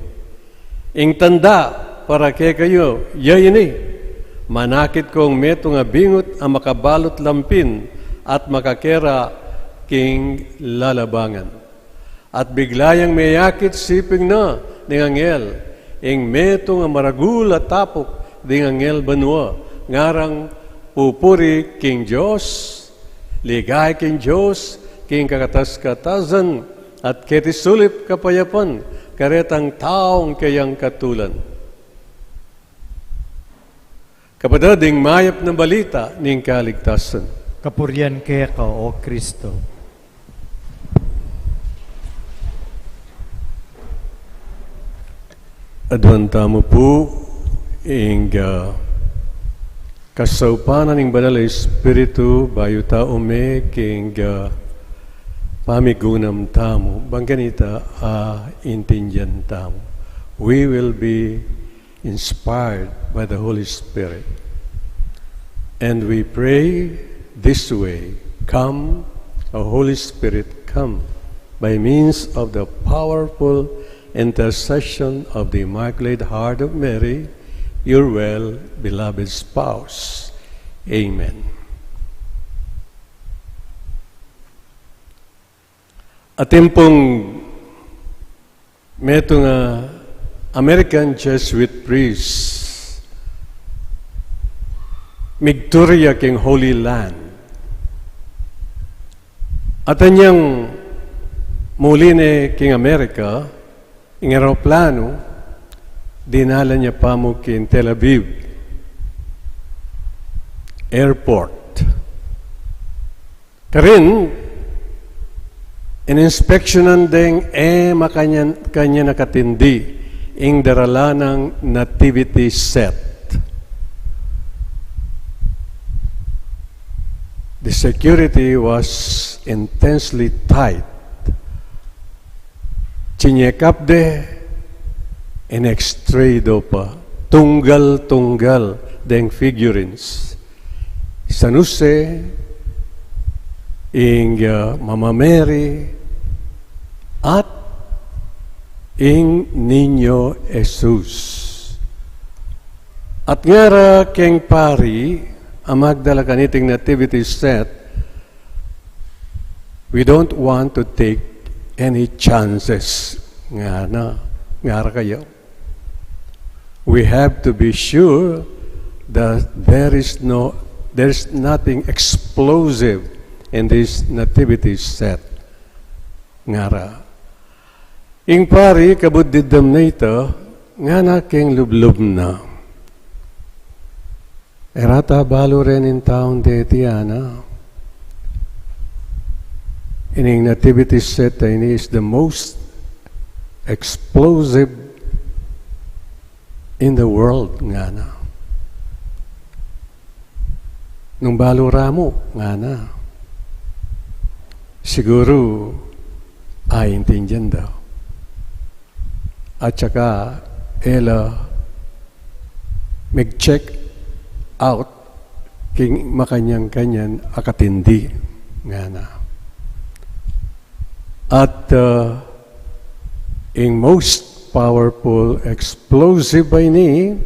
Ing tanda, para kay kayo, yayini, manakit kong meto nga bingot ang makabalot lampin at makakera king lalabangan. At biglayang mayakit siping na ng angel, ing meto nga maragul at tapok ding angel banwa, ngarang pupuri king Diyos, ligay king Diyos, king kakatas-katasan, at ketisulip kapayapan, karetang taong kayang katulan. Kapadading mayap na balita ning kaligtasan. Kapurian kaya ka, O Kristo. Adwanta mo po ing kasaupanan ng Banal Espiritu bayo tao me king pamigunam tamo. Bangganita intindihan tamo. We will be inspired by the Holy Spirit. And we pray this way, come, O Holy Spirit, come, by means of the powerful intercession of the Immaculate Heart of Mary, your well-beloved spouse. Amen. Atimpong meto nga American Jesuit priest, migturya king Holy Land. At anyang muli ni king America, ing aeroplano, dinala niya pa mo king Tel Aviv Airport. Karin, in-inspectionan ding kanya nakatindi ing darala ng nativity set. The security was intensely tight. Chinyekap de in-extrado pa. Tunggal-tunggal deng figurines. San Jose, ing Mama Mary, at ing Niño Jesus. At ngara keng pari, ang magdala kaniting nativity set, we don't want to take any chances. Ngara kayo. We have to be sure that there's nothing explosive in this nativity set. Ngara. Ing pari, kabuddidam na ito, nga na king lublub na. Erata balo rin in taon detiana. Ining nativity set ini is the most explosive in the world nga na. Nung balura mo nga na. Siguro ay intindihan daw. At saka ela mag-check out king makanyang-kanyan akatindi nga na. At in most powerful explosive by ni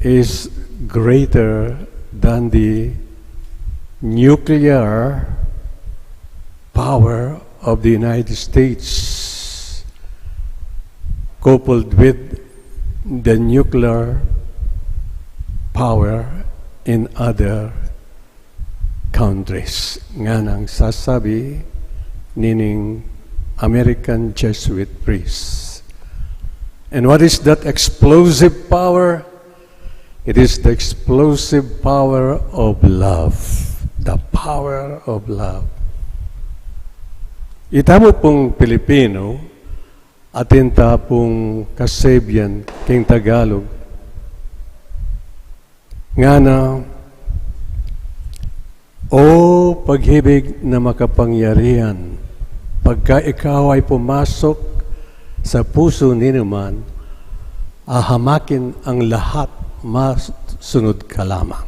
is greater than the nuclear power of the United States, coupled with the nuclear power in other countries. Nga nang sasabi nining American Jesuit priests. And what is that explosive power? It is the explosive power of love. The power of love. Itamo pong Pilipino, atinta pong Kasabian, king Tagalog, nga na, o paghibig na makapangyarihan, pagka ikaw ay pumasok sa puso ni naman, ahamakin ang lahat, masunod ka lamang.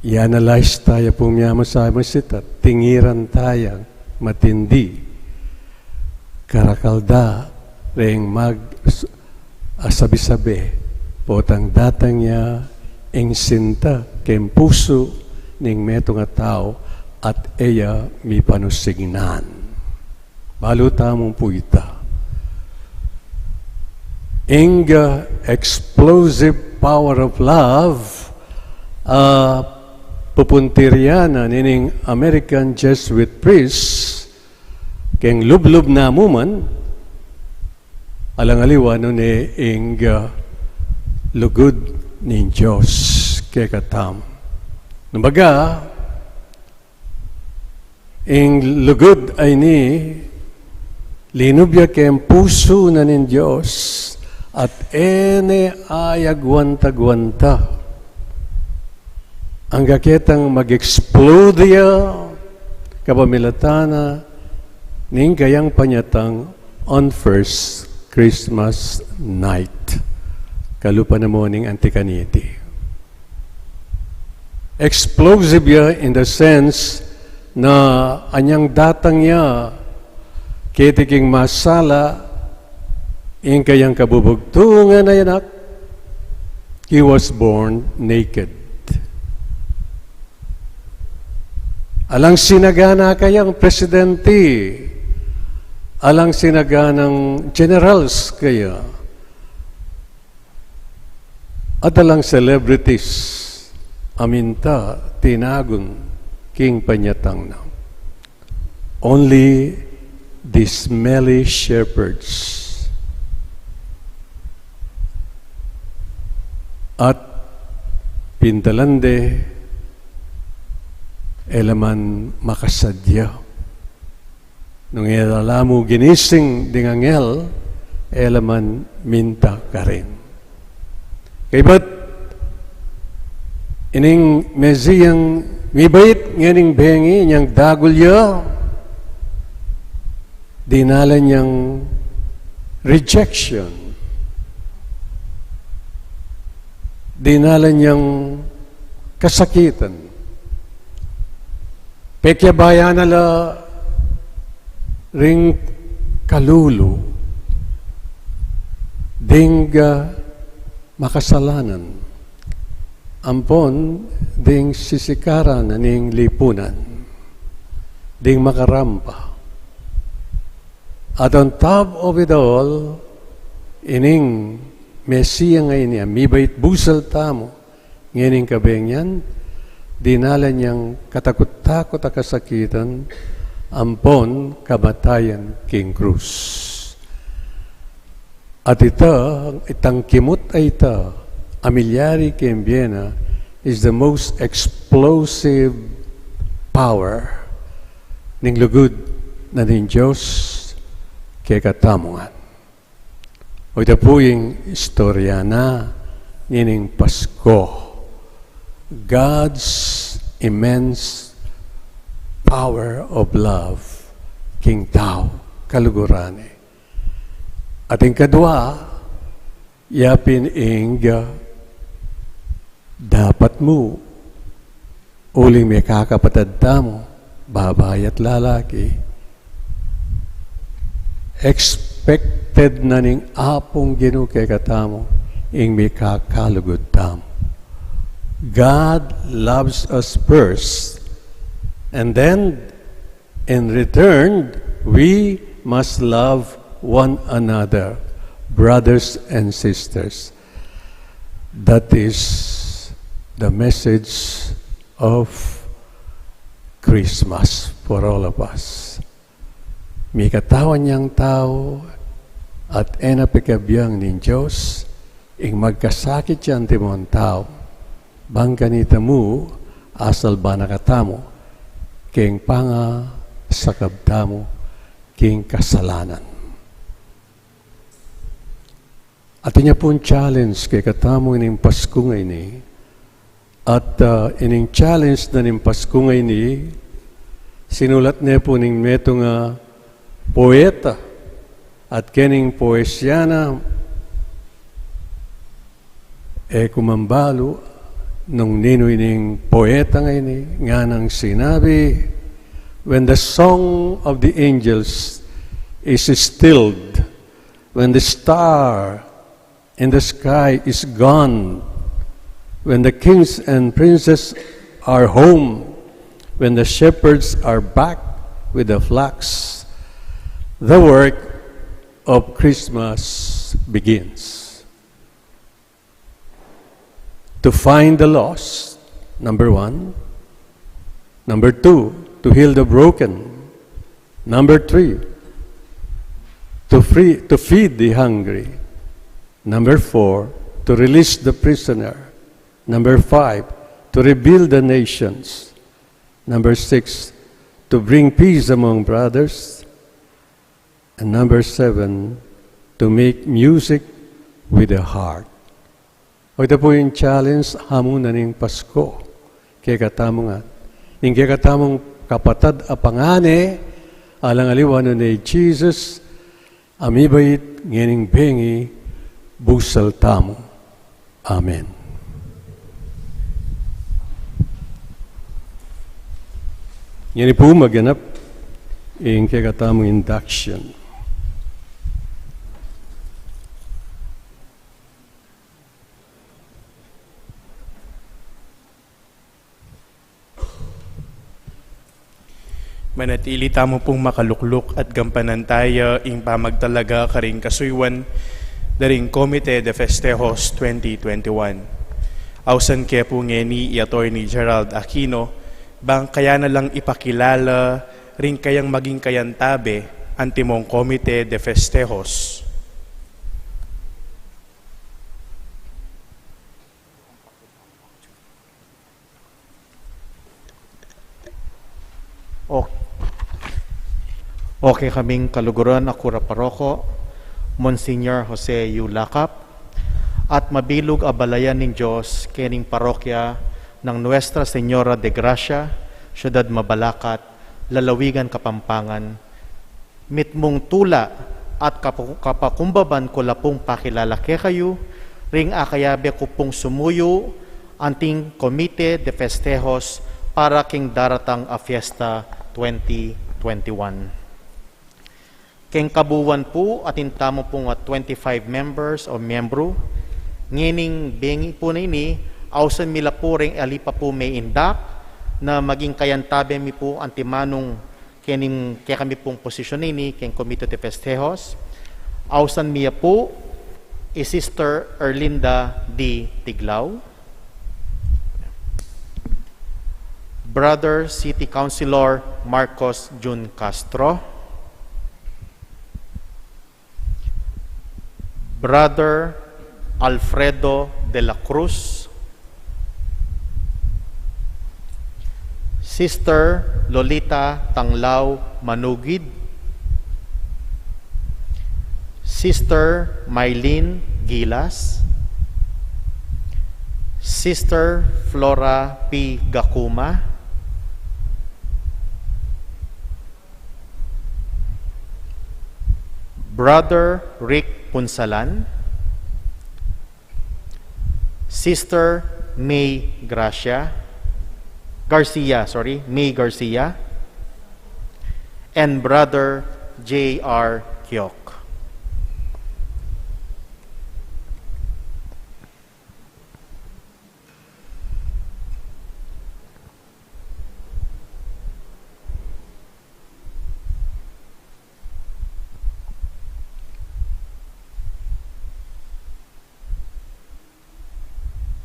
I-analyze tayo pong miyama-sama sita, tingiran tayo, matindi, karakalda, ring asabi-sabi, potang datang niya, ing sinta, kem puso, ning meto nga tao, at eya mi panusignan. Baluta mong puita. Ing explosive power of love, pupuntiryanan nining American Jesuit priests, keng lublub na muman, alangaliwa nun ing lugod ni Diyos kay katam. Nambaga, ing lugod ay ni linubya kay puso na nin Diyos at ene ayagwanta-gwanta. Ang kakitang mag-explode kapamilatana ning kayang panyatang on first Christmas night. Kalupa na mo ning antikaniti. Explosive in the sense na anyang datang niya kitiking masala in kayang kabubugtungan na yanak, he was born naked. Alang sinagana kayang presidente, alang sinaganang generals kaya, at alang celebrities, aminta, tinagon, king panyatang na. Only the smelly shepherds at pintalande elaman makasadya. Nung ilalamu ginising ding angel, elaman minta ka rin. Kay ba't ining meziyang mibait nganing bengi niyang dagulya, dinala niyang rejection, dinala niyang kasakitan. Pekya bayan nala ring kalulu, dingga makasalanan, ampon ding sisikaran ning lipunan, ding makarampa. At on top of it all, ining Mesiya ngayon niya, mibait busal tamo, ngayon kabengyan, dinala niyang katakot-takot at kasakitan, ampon kamatayan king krus. At itang kimot ay ita, amilyari kembiena, is the most explosive power ning lugod na ning Diyos kay katamungan. O ito po yung istorya na nining Pasko. God's immense power of love king tao kalugurane. At ang kadwa, yapin ing dapat mo uling may kakapatad mo, babae at lalaki, expected na ning apong ginu kay katamo, ing may kakalugod tamo. God loves us first, and then, in return, we must love one another, brothers and sisters. That is the message of Christmas for all of us. May katawan niyang tao at enapikabiyang nin Diyos, ing magkasakit yan timon tao. Bangka nita mo, asal ba nakatamo, king panga sakabtamo, king kasalanan. At niya pong challenge kay katamo ining Pasko ngayon ni, at ining challenge na ning Pasko ngayon ni, sinulat niya po ning metong poeta at kening poesyana kumambalo nung ninoy ning poeta ngayon nga nang sinabi, when the song of the angels is stilled, when the star in the sky is gone, when the kings and princes are home, when the shepherds are back with the flocks, the work of Christmas begins. To find the lost, number 1. Number 2, to heal the broken. Number 3, to feed the hungry. Number 4, to release the prisoner. Number 5, to rebuild the nations. Number 6, to bring peace among brothers. And number 7, to make music with the heart. O ito po yung challenge hamon na ning Pasko. Kaya katamo nga. Yung kaya katamong kapatad apangane, alang aliwan ni Jesus, amibait ngining bengi, busal tamo. Amen. Yan po maganap yung kaya katamong induction. Manatili tamo pong makalukluk at gampanan tayo ing pamagtalaga karing kasuywan daring Comite de Festejos 2021. Ausan kaya po ngeni Attorney Gerald Aquino, bang kaya na lang ipakilala ring kayang maging kayantabe ang timong Comite de Festejos. Okay kaming kaluguran akura paroko, Monsignor Jose Yulacap, at mabilog abalayan ng Diyos kening parokya ng Nuestra Señora de Gracia, Syudad Mabalacat, Lalawigan, Kapampangan, mitmong tula at kapakumbaban ko lapong pakilala ke kayo, ring akayabe ko pong sumuyo anting Comite de Festejos para king daratang a Fiesta 2021. Keng kabuwan po atin tamo pong 25 members o membro, ngining bengi po na ini, ausan mila po ring alipa po may indak, na maging kayantabe mi po antimanong kening kaya kami pong posisyon ini, keng Comite de Festejos, ausan miya po, Sister Erlinda D. Tiglao, Brother City Councilor Marcos Jun Castro, Brother Alfredo de la Cruz, Sister Lolita Tanglao Manugid, Sister Mylene Gilas, Sister Flora P. Gakuma, Brother Rick Punsalan, Sister May Garcia, and Brother J.R. Kyok.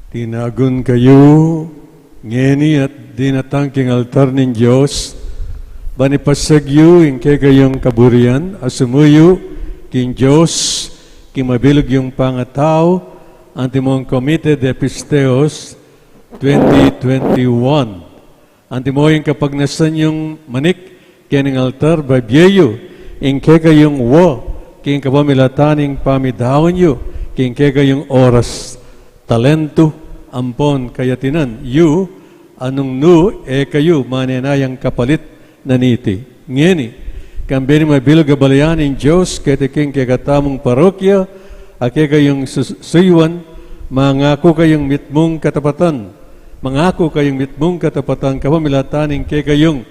Tinagun kayo, ngeni at dinatangking altar ng Diyos, banipasagyo in kay kayong kaburian, asumuyo, king Diyos, kimabilog yung pangatao, antimong Comite de Pisteos 2021. Antimo yung kapag nasan yung manik, kining altar, babyeyo, in kay kayong king kapamilataning pamidawon yo, king kay kayong oras, talento, ampon, kayatinan, anong kayo, manenayang kapalit na niti. Ngeni, kambini mabilog abalayan ng Diyos, katiking kagatamong parokya, ake kayong suywan, mangako kayong mitmong katapatan, kapamilataning ke kayong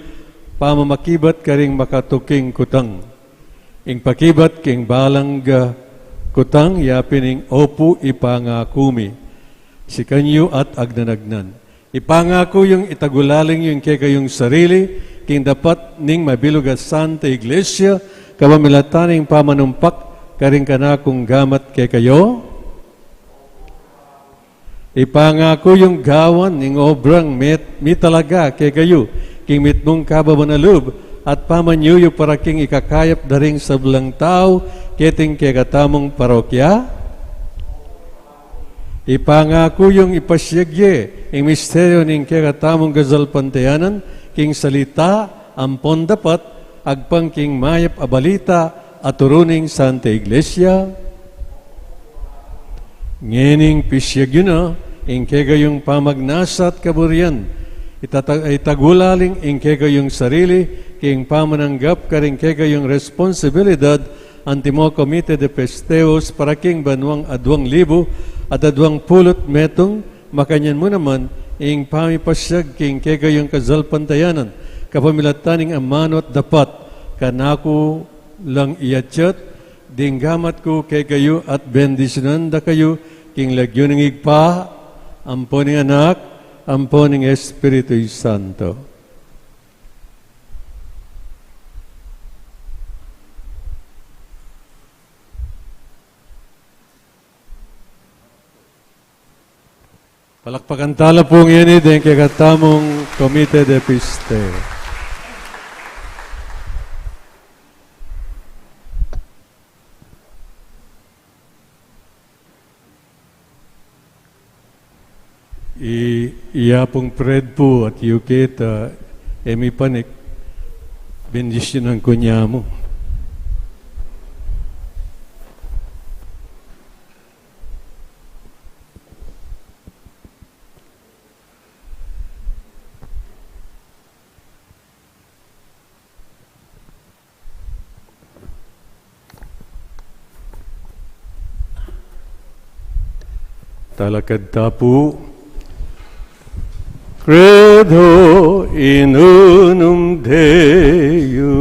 pamamakibat karing makatuking kutang. Ing pakibat king balang kutang, yapining opo ipangakumi. Si kanyo at agnanagnan. Ipangako yung itagulaling yung kay kayong sarili, king dapat ning mabilog at Santa Iglesia, kapamilataning pamanumpak, karing kanakong gamat kay kayo. Ipangako yung gawan ning obrang mitalaga kay kayo, king mitmong kababanalub, at pamanyuyo para king ikakayap daring sablang tao, keting kay katamong parokya. Ipangako yung ipasyagye, ang misteryo ng kakatamong gazalpantayanan, king salita, ampon dapat, agpang king mayap abalita, at turuning Santa Iglesia. Ngening pisyagyo na, ang kagayong pamagnasa at kaburian, itagulaling ang kagayong sarili, king pamananggap karing kagayong responsibilidad, antimo Comite de Pisteos para king banwang adwang libo, at adwang pulot metong makanyan mo naman ing pamipasyag king kegayong kazalpantayanan kapamilataning amano at dapat kanako lang iyatyat dinggamat ko kegayo at bendisyonan da kayo king lagyo ng igpa ampon ng anak ampon ng Espiritu Santo. Palakpakan tala pong yan din kay katamong Comite de Piste. Iya pong Fred po at Yuketa Emi Panik, bendisyon ang kunya mo. Talakad tapu Credo in unum Deum.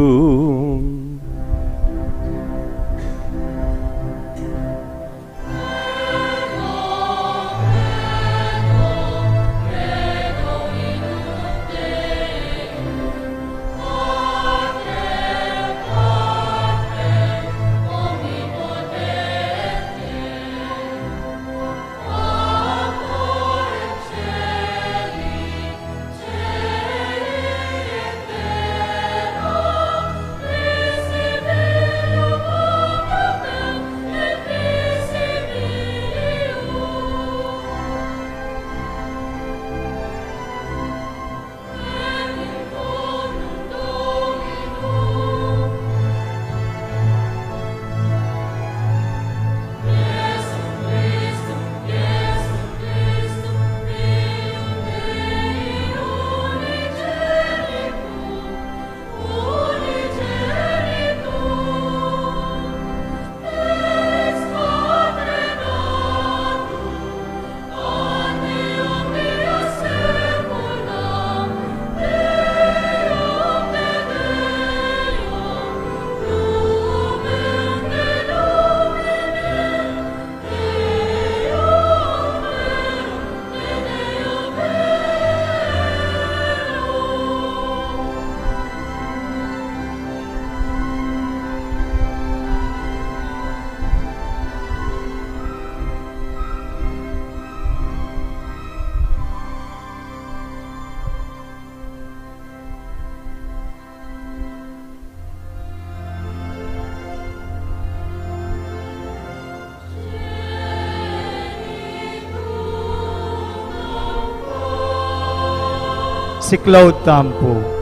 si Claude Tampo.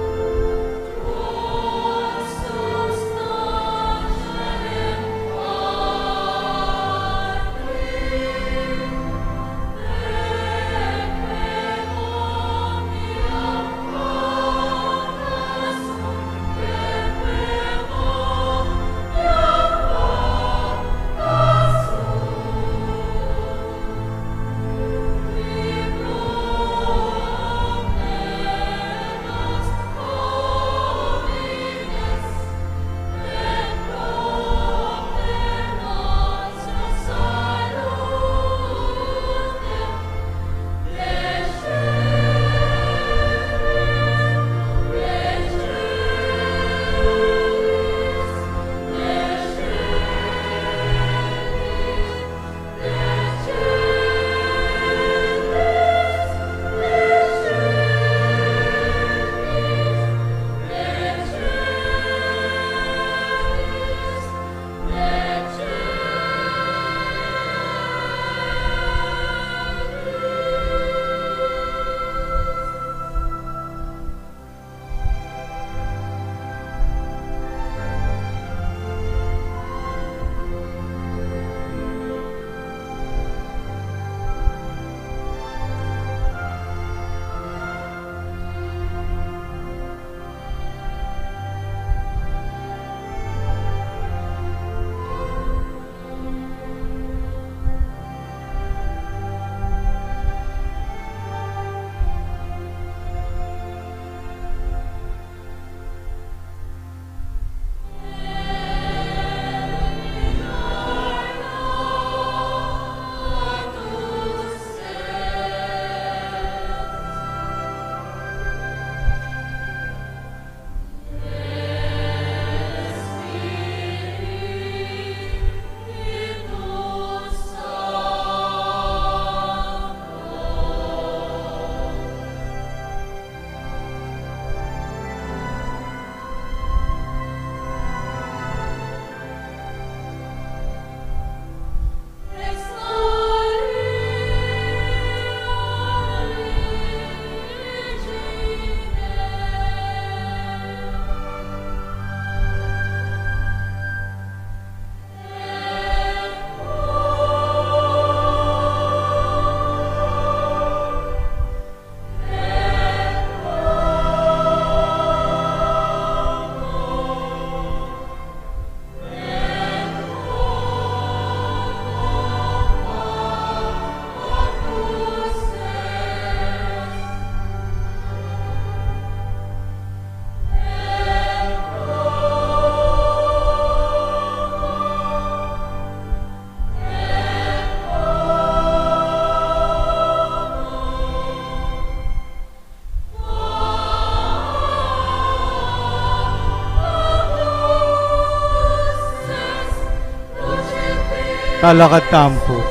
Talakad Tampo.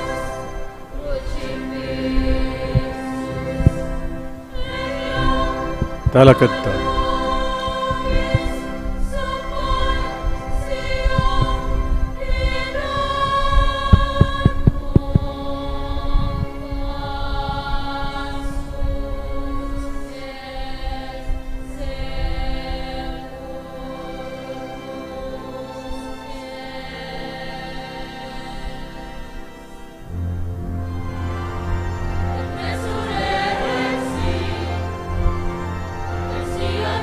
Talakad Tampo. See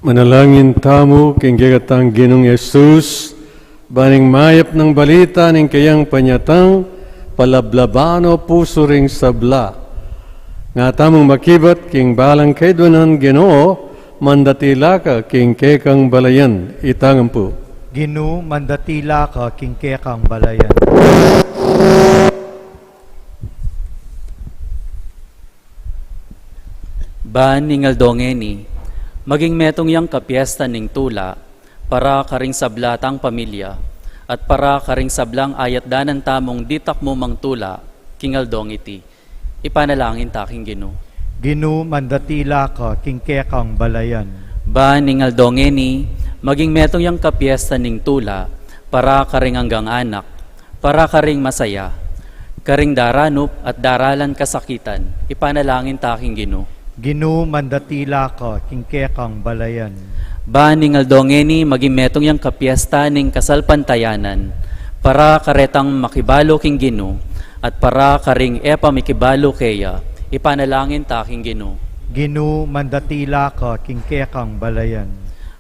Manalangin tamo king kagatang Ginong Yesus, baning mayap ng balita ning kayang panyatang palablabano puso ring sabla. Nga tamong makibat king balang kaydunan Ginoo, mandatila ka king kekang balayan, itangan po. Ginu, mandatila ka, kingkekang balayan. Ban ningal dongeni, maging metong yang kapiesta ning tula, para karing sablatang pamilya, at para karing sablang ayat danan tamong ditak mo mang tula, kingal dongiti, ipanalangin taking Ginu. Ginu, mandatila ka, kingkekang balayan. Ban ningal dongeni, maging metong yang kapiesta ning tula, para karing hanggang anak, para karing masaya, karing daranop at daralan kasakitan, ipanalangin taking Ginu. Ginu, mandatila ka, kingkekang balayan. Baning aldongeni maging metong yang kapiesta ning kasalpantayanan, para karetang makibalo king Ginu, at para karing epa mikibalo keya, ipanalangin taking Ginu. Ginu, mandatila ka, kingkekang balayan.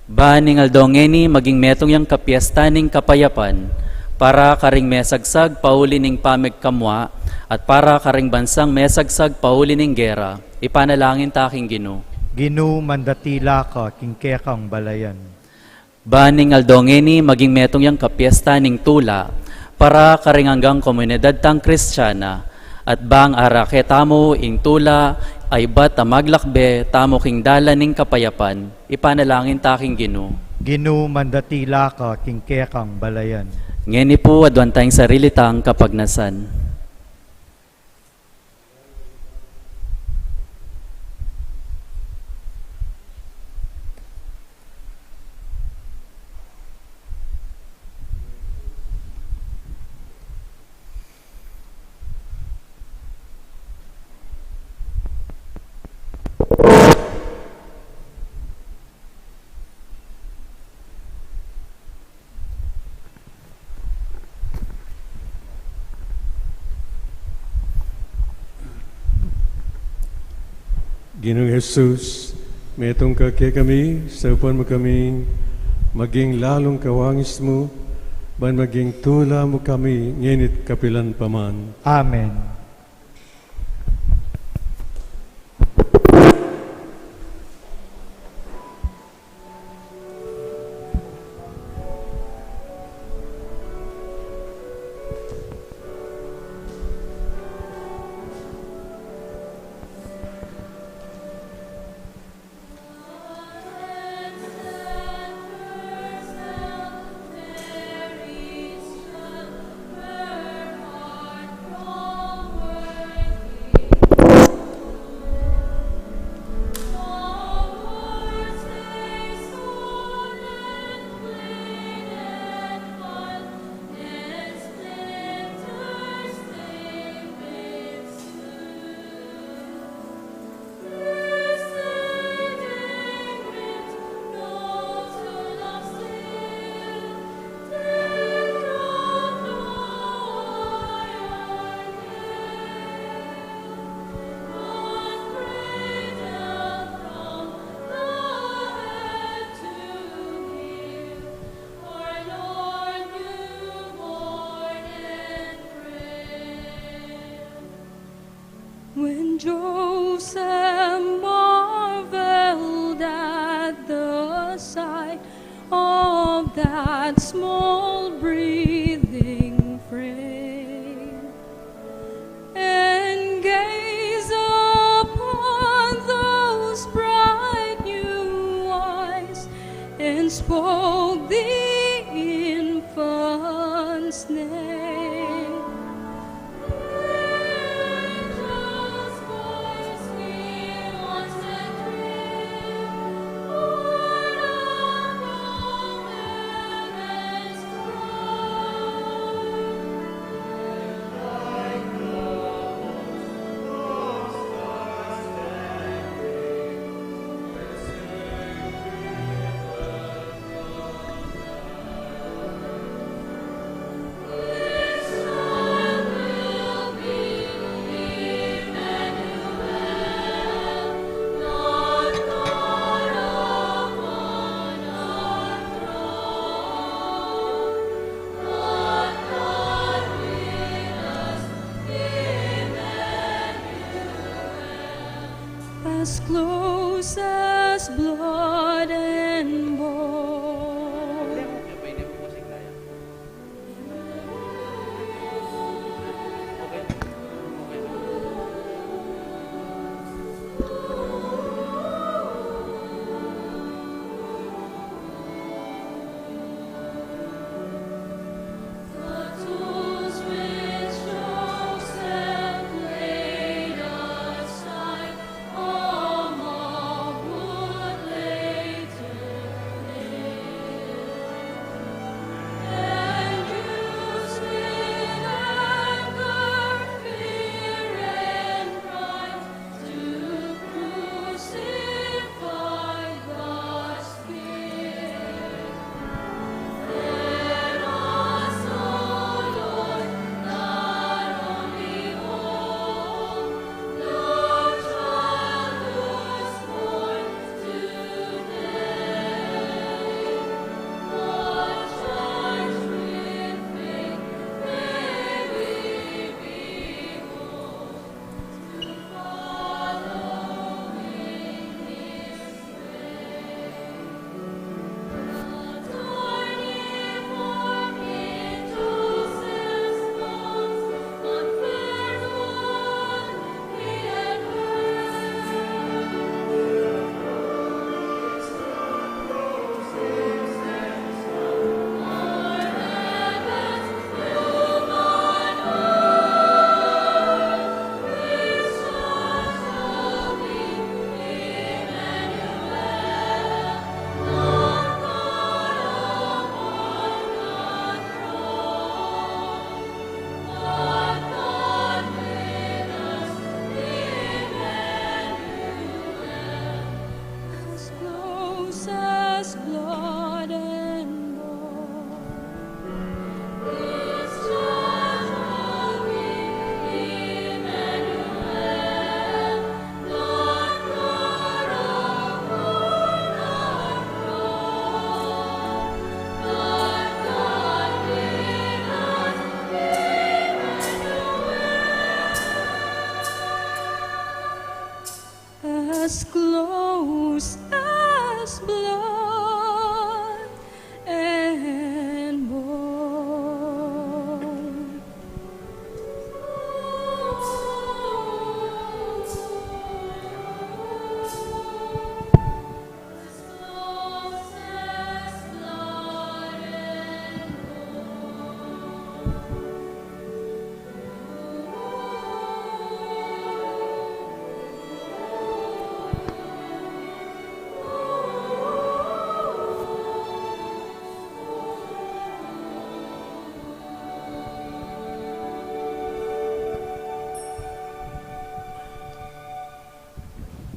Baning aldongeni maging metong yang kapiesta ning kapayapan, para karing mesagsag pauli ning pamigkamwa, at para karing bansang mesagsag pauli ning gera, ipanalangin taking Ginu. Ginu, mandatila ka, kingkekang balayan. Baning aldongeni maging metong yang kapiesta ning tula, para karing hanggang komunidad tang Kristiyana, at bang arake tamo ing tula ay bat maglakbe tamo king dala ning kapayapan, ipanalangin taking Ginu. Ginu, mandatila ka, kingkekang balayan. Ngeni po adwan tayong sarili tang kapagnasan. Ginoong Jesus, metong ka kay kami, sa upan mo kami, maging lalong kawangis mo, ban maging tula mo kami, ngenit kapilan paman. Amen. When Joseph marveled at the sight of that small breathing frame, and gazed upon those bright new eyes, and spoke the infant's name. as close as blood and bone. The tools which Joseph laid aside, all would later live, and used with anger, fear, and pride to crucify God's Spirit. Let us, O Lord, not only hold the child who's born today, but charged with faith, may we be bold to follow in His way. As close as blood and bone, this child shall be Emmanuel, Lord God upon our throne. Lord God with us, Emmanuel. As close as blood and bone. As close as blood and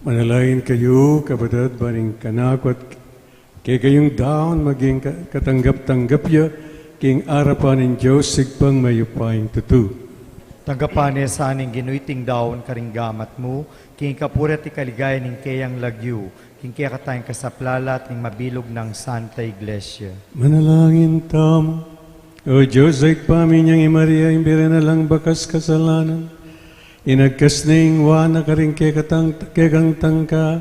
Manalangin kayo, kapatid, baning kanakot, kay kayong daon maging katanggap-tanggap ya, king arapan ng Diyos, sigpang mayupayang tutu. Tanggapane sa aning ginuiting daon karing gamat mo, king kapurat ikaligay ning kayang lagyu, king kaya katayang kasaplalat ning mabilog ng Santa Iglesia. Manalangin tam, o Diyos, ay paminang Maria, imbira na lang bakas kasalanan, inagkas na ingwa na karing kekang tangka,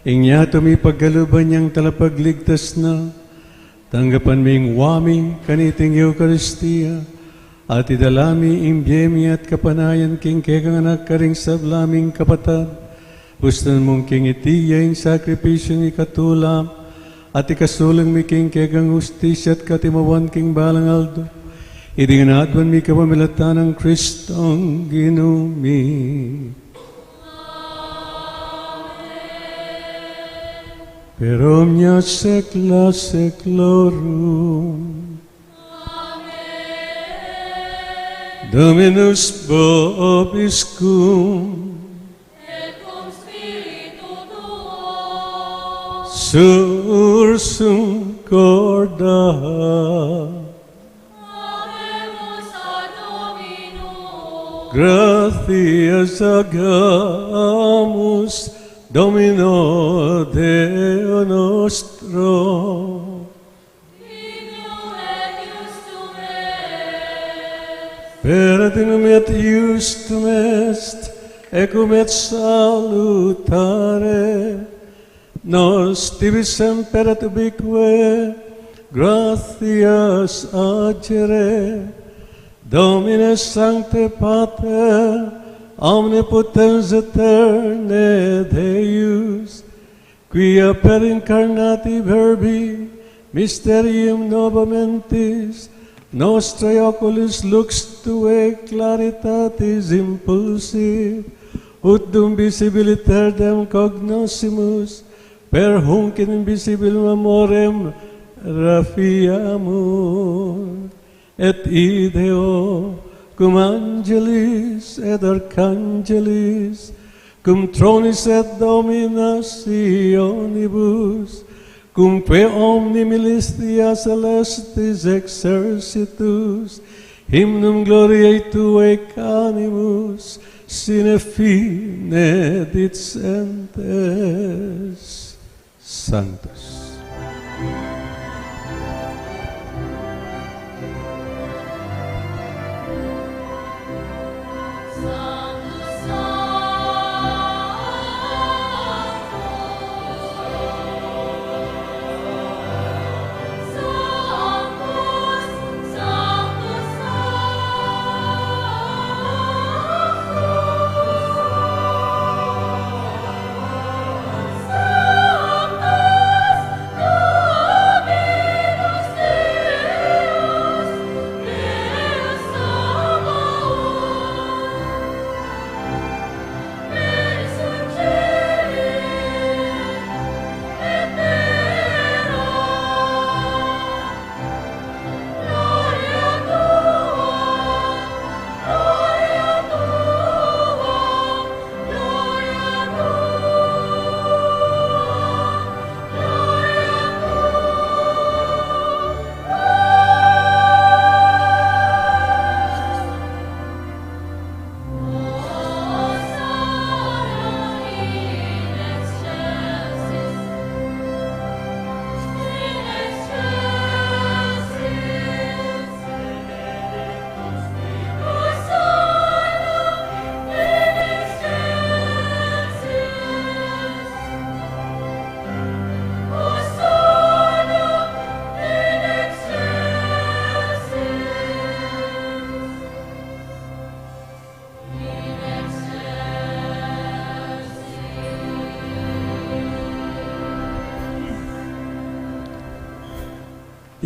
ingya tumipaggaluban niyang talapagligtas na, tanggapan ming wami kaniting Eucharistia, at idalami imbyemi at kapanayan king kekang anak karing sablaming kapatad, gustan mong king itiya yung sakripisyo ni katulam, at ikasulang mi king kekang hustisya at katimawan king balang aldo, idinganadwan mi kapamilatan ng Kristong ginumi. Per omnia secla seclorum. Dominus vobiscum. Et cum spiritu tuo. Sursum corda. Habemus ad Dominum. Gratias agamus Domino Deo nostro. Dignum et justum est. Per adinum et justum est, ecum et salutare, nos tibi semper et ubique, gratias agere, Domine Sancte Pater, omnipotens eterne Deus, quia per incarnati verbi mysterium novamentis nostrae oculis lux tue claritatis impulsi, ut dum visibiliter dem cognoscimus, per hunc in invisibilum amorem rafiamur, et ideo cum angelis et archangelis, cum tronis et dominationibus, cumque omni militia celestis exercitus, hymnum gloriae Tuae canimus, sine fine dicentes. Sanctus.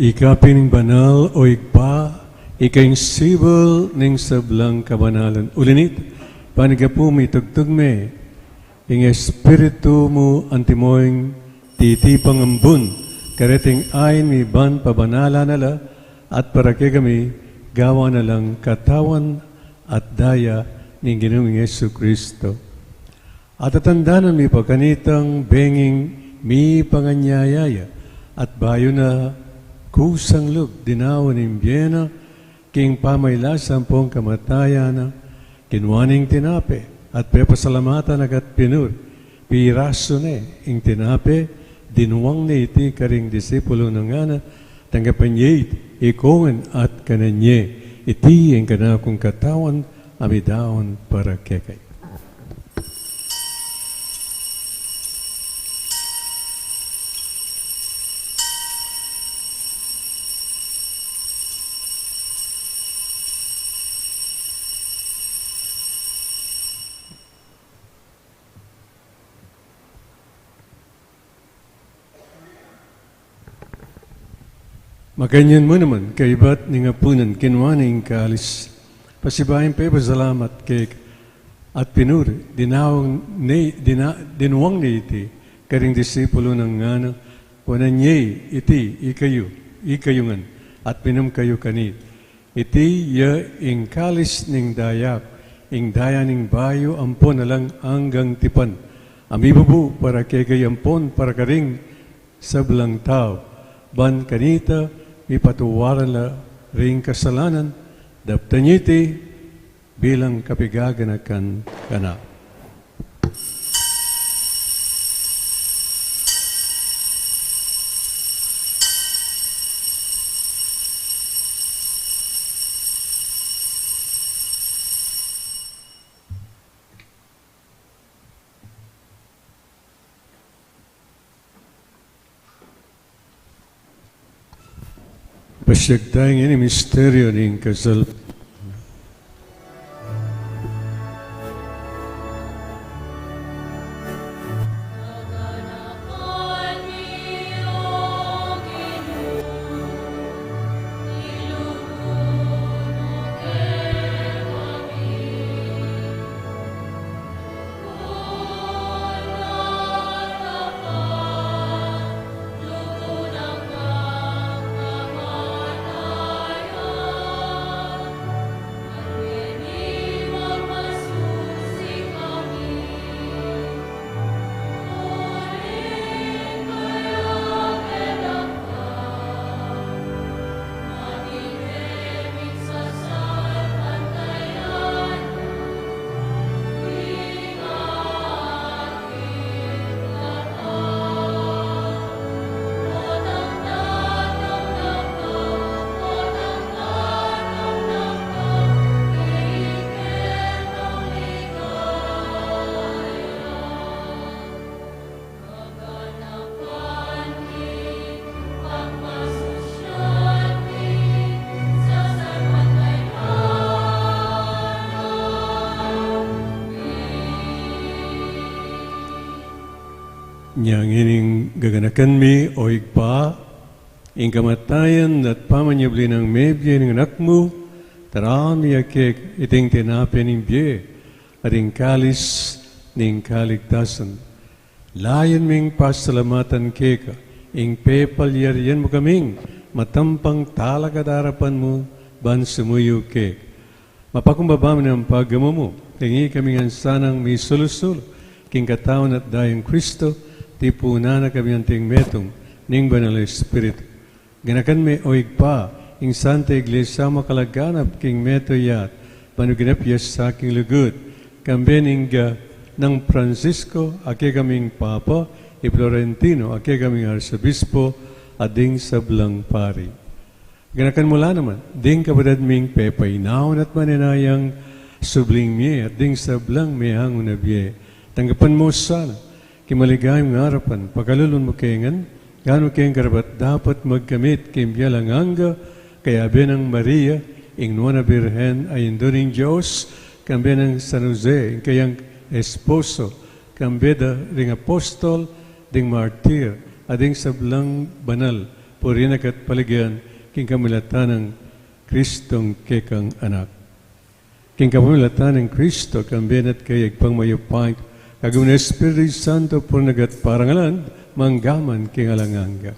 Ikapining banal o igpa, ikaing sibol ning sablang kabanalan. Ulinit, panigapumi tugtugme, ing espiritu mo antimoing titipang ambun, kareting ayin mi ban pabanala nala, at para kay kami gawa na lang katawan at daya ni Ginoong Yesu Kristo. At atandanan mi pagkanitang benging mi panganyayaya at bayo na kusang lug dinawan ng biyena king pamaylasan pong kamatayan kinwaning tinape at pepasalamatan agat pinur piraso ne ing tinape dinuwang ne iti karing disipulo ng ana tanggapan niya ikongan at kananye iti ang kanakong katawan amidaon para kekay. Maganyan mo naman, kaibat ni nga punan, kinwaning kaalis. Pasibahin pa salamat kay at pinuri, dinuwang ni iti, karing disipulo ng ngana, kunan niya iti, ikayungan, at pinam kayo kanit. Iti ya ing kalis ning dayap, ing daya ning bayo, ampon na lang hanggang tipan. Amibubu para kay kayampon, para karing sablang tao. Ban kanita, ipatuwaran la ring kasalanan, daptanyiti bilang kapigaganakan kana. Pasyagtayang ini misteryo ng kasal. Yang ining gaganakan mi o igpa, ing kamatayan at pamanyabli ng mebye ng anak mo, tarami akek iting tinapin ng bye, at ing kalis ng kaligtasan. Layan ming pasalamatan keka, ing pepalyarian mo kaming, matampang talakadarapan mo, ban sumuyo kek. Mapakumbaba mo ng pagamo mo, tingi kaming ansanang may sulusul, king katawan at dayang Kristo, tipuna na kami ang ting metong ning banal Espiritu. Ganakan me oig pa, ing Santa Iglesia makalaganap king meto yat, panuginap yas sa aking lugod, kambening ng Francisco, ake kaming Papa, i Florentino, ake kaming Arsobispo, ading sablang pari. Ganakan mula naman, ding kapadad ming pepainaon at maninayang subling miye, at ding sablang mihangon na biye. Tanggapan mo sana, kimaligayang ngarapan, pagkalulun mo kengan, gano keng karapat dapat magkamit kimbiyalang angga, kaya benang Maria, ing nuana Birhen ay induring Diyos, kambe ng San Jose, ing kayang esposo, kambe da ring apostol, ding martir, ading sablang banal, purinak at paligyan, king kamilatan ng Kristong kekang anak. King kamilatan ng Kristo, kambe at kayag pangmayupang, kagawin Espiritu Santo por nagat parangalan, manggaman king alanganga.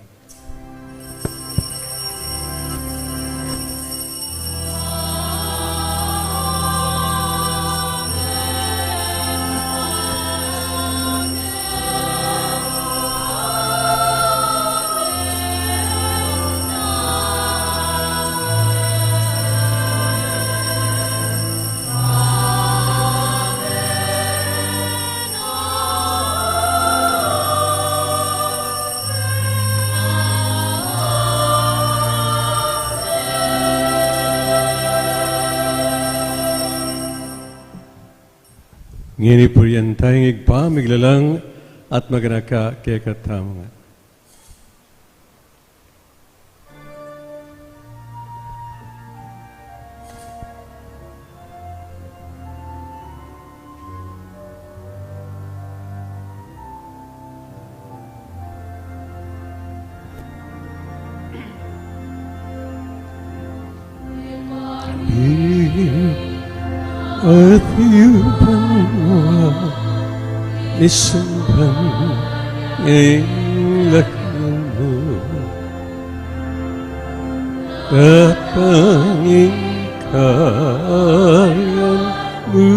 Ngini po yan tayong igpa, miglalang at maganaka kaya katamangan. At iyupan mo isumpan ang lakang mo at panging kayan mo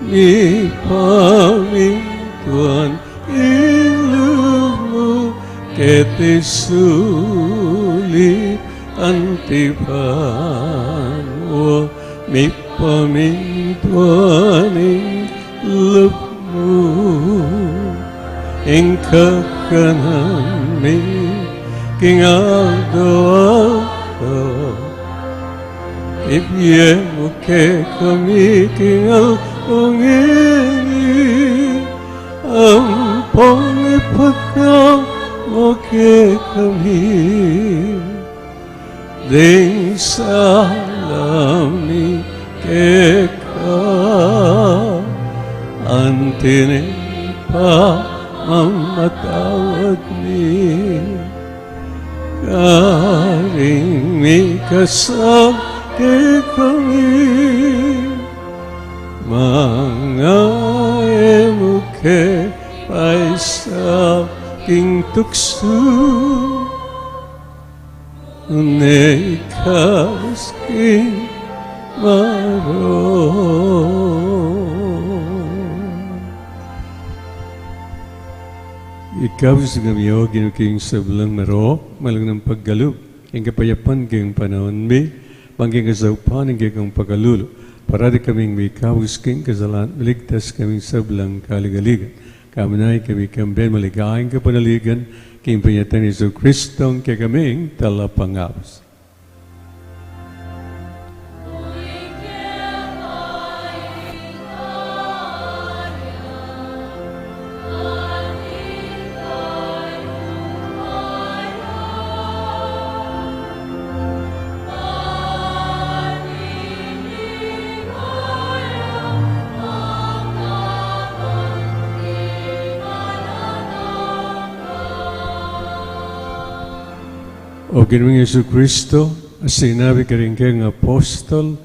ni pamintuan ilong mo kete sulit antipan mo mi pamintuaning lupmo ing kakanan mi king aldo ibye mo ke kami king alongini ampong ipagkaw mo ke kami ding salami keka antinin pa mamatawad ni karing mi kasab kami mga emuke paisa king tukso ne kasking maro. Ikaw sa gamiyo, ginuking sa bulang maro, malang ng paggalub, ang kapayapan kayong panahon mi, pangking kasaupan ang kayong pagkalulo, para di kaming may kawis king kasalan, maligtas kaming sa bulang kaligaligan. Kamanay kami kamben maligayang kapanaligan, kayong panyatan ni Jesu Kristo, kaya kaming talapangawas. O Ginoong Yesu Kristo, sinabi ka rin kayong apostol,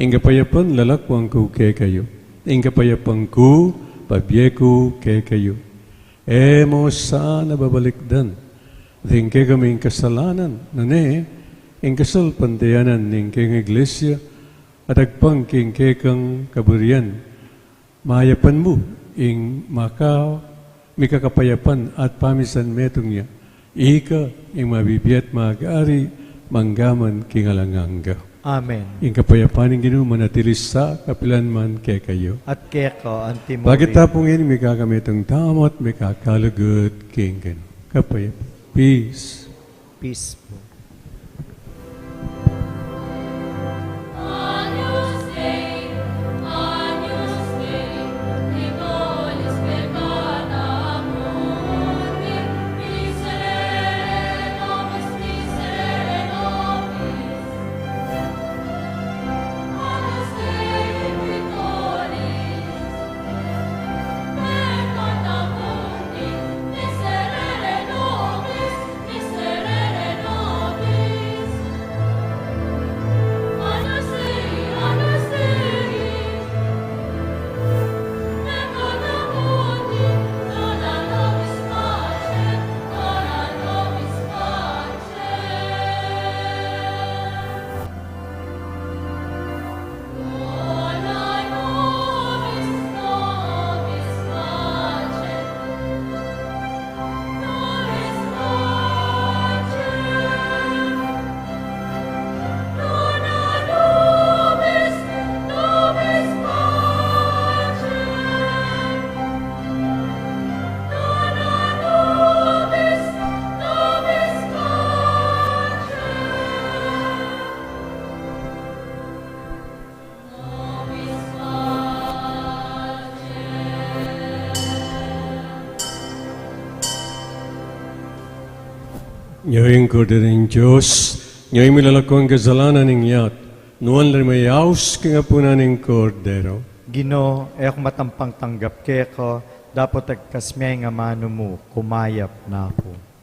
ang kapayapan lalakwang ko kay kayo, ang kapayapan ko, pabiye ko kay kayo. Mo sana babalikdan, din kay kaming kasalanan, nane, ang kasal pantayanan ng kayong iglesia, at agpang king kay kang kaburian, mayapan mo, ing makaw, may kakapayapan at pamisan metong niya. Ika, yung mabibiyat mag-ari, manggaman kingalanganga. Amen. Yung kapayapan ng Ginoo manatilis sa kapilanman kay kayo. At keko, antimori. Bakit tapong yun, may kakamitong tamot, may kakalagot, kinggan. Kapayapan. Peace. Peace po. Agnus Dei, Nicolis peccata mundi, miserere nobis, miserere nobis. Agnus Dei, Nicolis peccata mundi, miserere nobis, miserere nobis. Agnus Dei, peccata mundi, dona nobis pace, dona nobis pace. Dona nobis, nobis pace, nobis pace. Dona nobis, nobis pace. Dona nobis, nobis pace. Nobis Ngayon ko din Diyos, ngayon milalakong kasalanan ng yat, nuwan rin may aus kingapunan ng kordero. Gino, ek matampang tanggap keko, dapat agkasmiyay nga mano mo, kumayap na ako.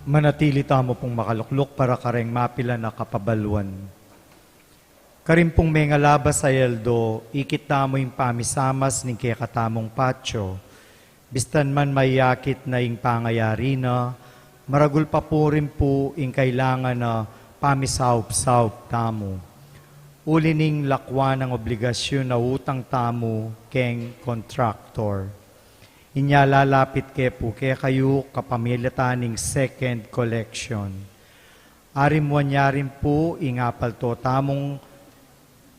Manatili tamo pong makaluklok para kareng mapila na kapabaluan. Karim pong may ngalabas sa Eldo, ikit tamo yung pamisamas ning kaya katamong patyo. Bistan man mayakit na yung pangayari na, maragul pa po rin po yung kailangan na pamisaup-saup tamo. Uli ning lakwa ng obligasyon na utang tamo keng kontraktor. Inya lalapit ke po kaya kayo kapamilataning second collection. Arimwan niya rin po ingapal to tamong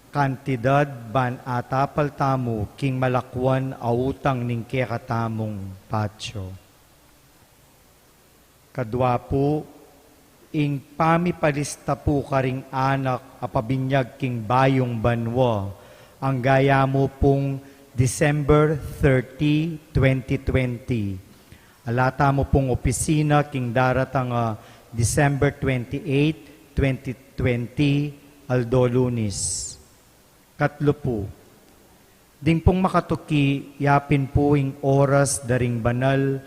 kantidad ban atapal tamo king malakwan autang ning kaya katamong patyo. Kadwa po, ing pamipalista po karing anak apabinyag king bayong banwa, ang gaya mo pong December 30, 2020. Alata mo pong opisina king daratang December 28, 2020, Aldo Lunis. Katlo po, ding pong makatuki, yapin po ing oras daring banal,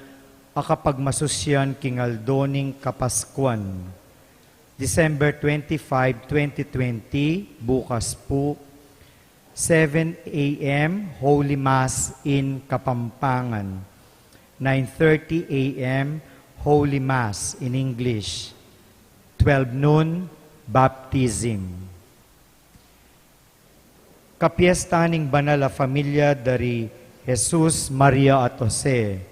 akapagmasusyan king Aldoning Kapaskuan. December 25, 2020, bukas po, 7 a.m. Holy Mass in Kapampangan. 9:30 a.m. Holy Mass in English. 12 noon, Baptism. Kapiestaning banal a familia dari Jesus, Maria at Jose.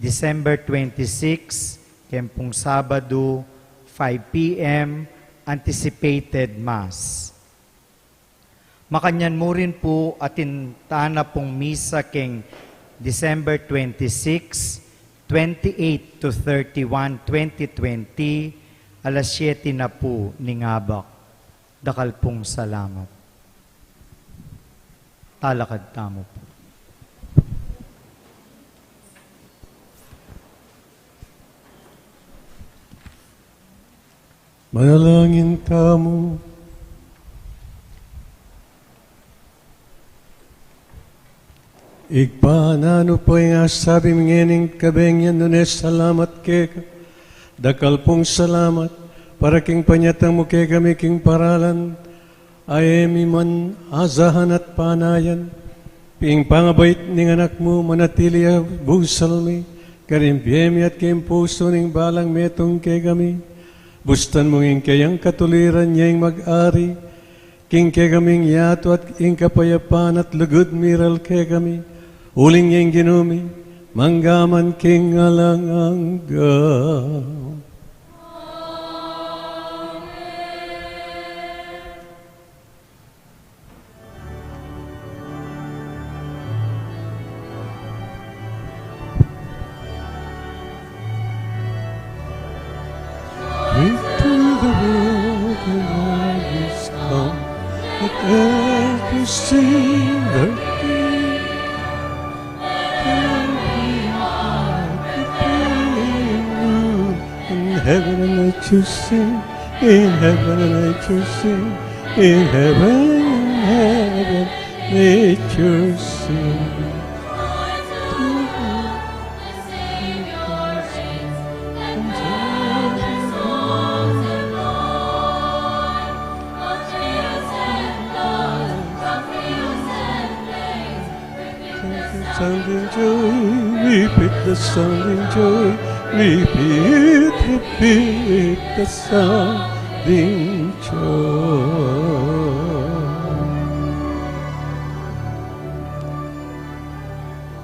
December 26, kempong Sabado, 5 p.m., anticipated Mass. Makanyan mo rin po atin tana pong misa keng December 26, 28 to 31, 2020, alas 7 na po ni Ngabak. Dakal pong salamat. Talakad tamo po. Manalangin tamo. Igpaanano po yung asabi mngening kabengyan nunes salamat keka. Dakal pong salamat para king panyatang mo kay kami king paralan. Ayemi man azahan at panayan. Ping pangabait ning anak mo manatili busal mi. Karimpiyemi at king puso ning balang metong kay kami. Bustan mo ing kayang katuliran niya mag-ari. King kay kaming yato at ing kapayapaan at lugod miral kay kami. Uling niyang ginumi, manggaman king alangangga. Into the world the light is come, let every sinner heaven and let you sing, in heaven and let you sing, in heaven and let you sing. Sounding joy, repeat the sounding joy. Repeat, repeat the sounding joy.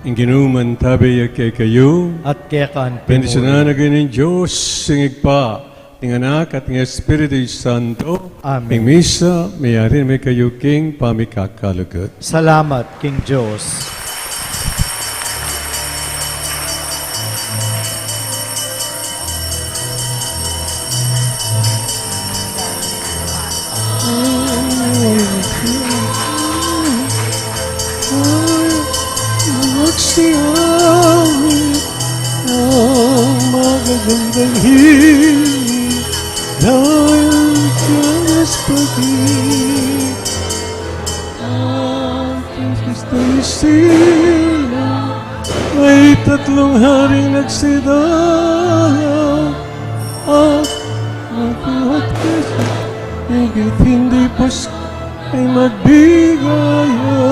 Inginuman tabi kay kayo, At kekan bendisyonan na ganin Diyos, singig pa, ng anak at ng Espiritu Santo, Amen. ng misa, mayari may kayo king pamikakalugot. Salamat, King Diyos. Magagandang hiling dahil Diyos pag-ibig at Kristo'y sila ay tatlong haring nagsidalaw at magbuhat kasi higit hindi Pasko ay magbigaya.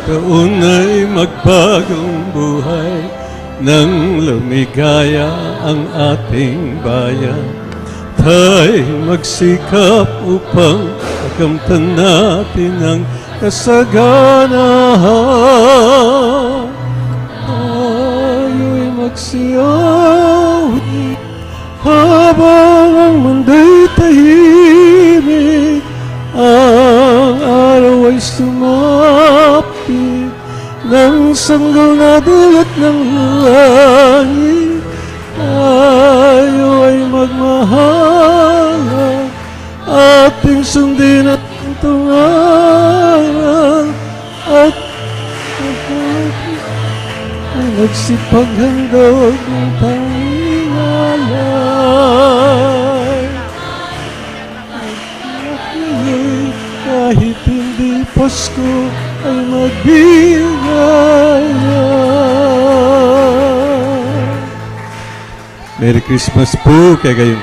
Taon ay magbagong buhay nang lumigaya ang ating bayan. Tayo'y magsikap upang makamtan natin ang kasaganahan. Tayo'y magsiyawi habang ang mundo'y tahimik. Ang araw ay sumapit ng sanggol na dulot ng langit. Tayo ay magmahalan, ating sundin at tungaran, at ay nagsipaghandog ng tanging alay. Kahit hindi Pasko ay magbigaya. Merry Christmas po kay gayon.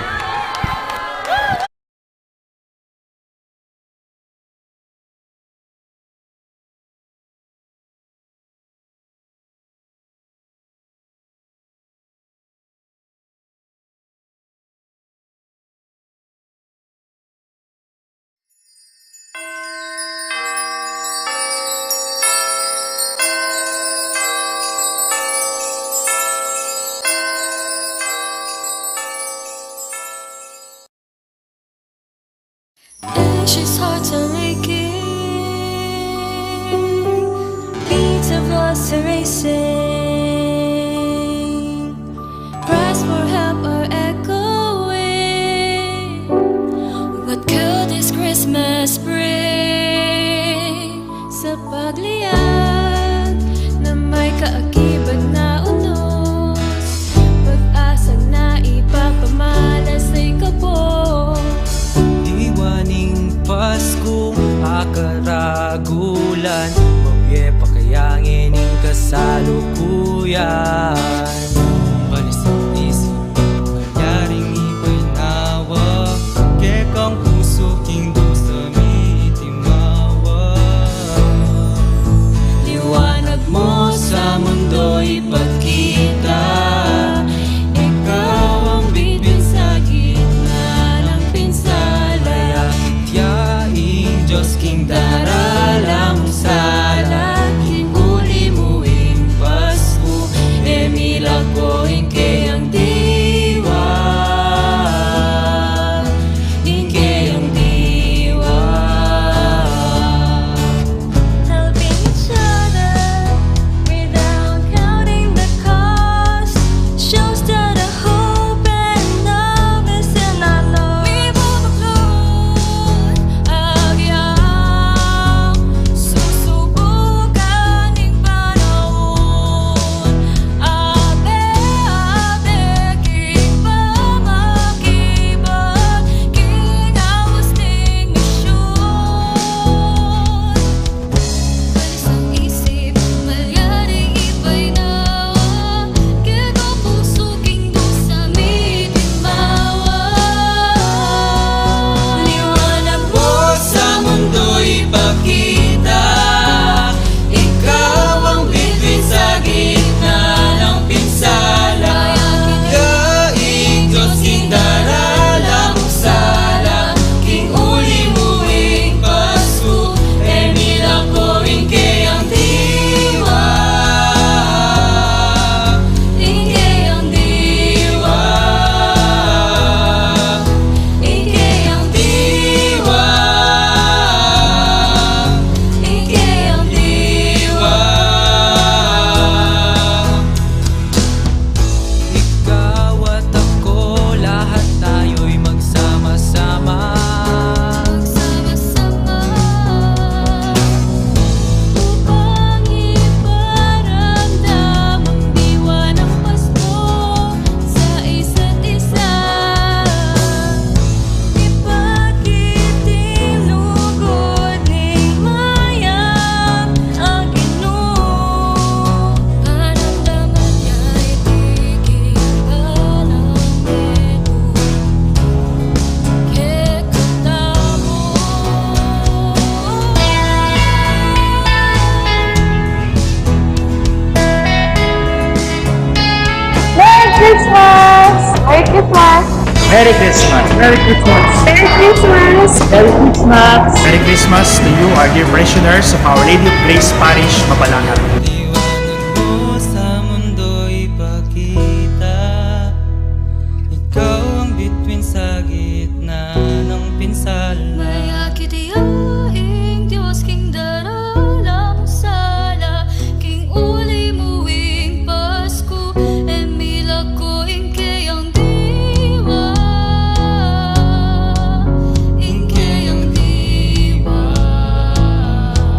Anxious hearts are aching, beats of loss are racing, cries for help are echoing. What could this Christmas bring? Sa pagliad na may kaakibag na unos, pag-asang na ipapamalas ay kabog. Iwaning Pasko, akaragulan, mabye pakayangin ng kasalukuyan. Balisang isip, kanyaring iba'y nawa, kekang puso king sa mitimawa. Liwanag mo sa mundo'y pagkita, ikaw ang bituin sa gitna ng pinsala. Yaing Diyos king daralang sala, huli muing Pasko, milagro ingke ang diwa, ingke ang diwa. Helping each other without counting the cost. Merry Christmas! Merry Christmas! Merry Christmas! Merry Christmas! Merry Christmas! Merry Christmas to you, our dear parishioners of Our Lady of Grace Parish, Mabalangan. Liwanag mo sa mundo'y pakita. Ikaw ang bituin sa gitna ng pinsala. Maya kitiyaing Diyos king darala mo sala, king uli muwing Pasko, emila ko ingkayang diwa, ingkayang diwa,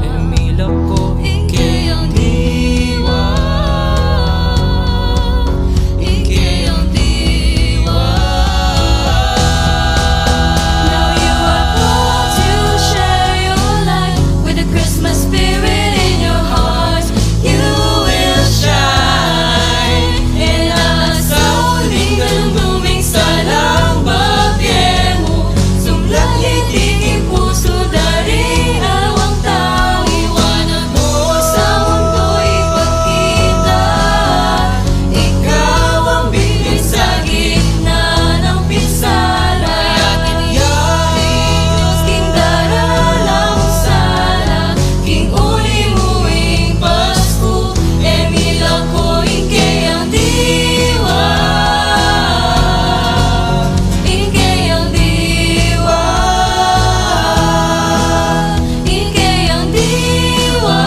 Emila ko ingkayang diwa, ingkayang diwa. Now you are called to share your light with the Christmas spirit in your heart. You will shine in us. Sauling galuming salang bagyemo, sumlat litiging puso dari awang tao. Iwanag mo sa mundo'y pagkita. Ikaw ang bituin sa gitna ng pinsala. Kiniyaing Diyos king darala mo sala, king uli muwing Pasko, emila ko ingkayang diwa, ingkayang diwa, ingkayang diwa,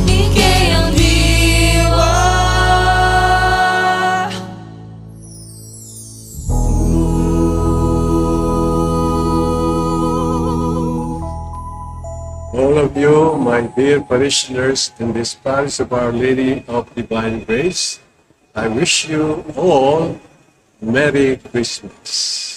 ingkayang diwa. All of you, my dear parishioners in this parish of Our Lady of Divine Grace, I wish you all Merry Christmas.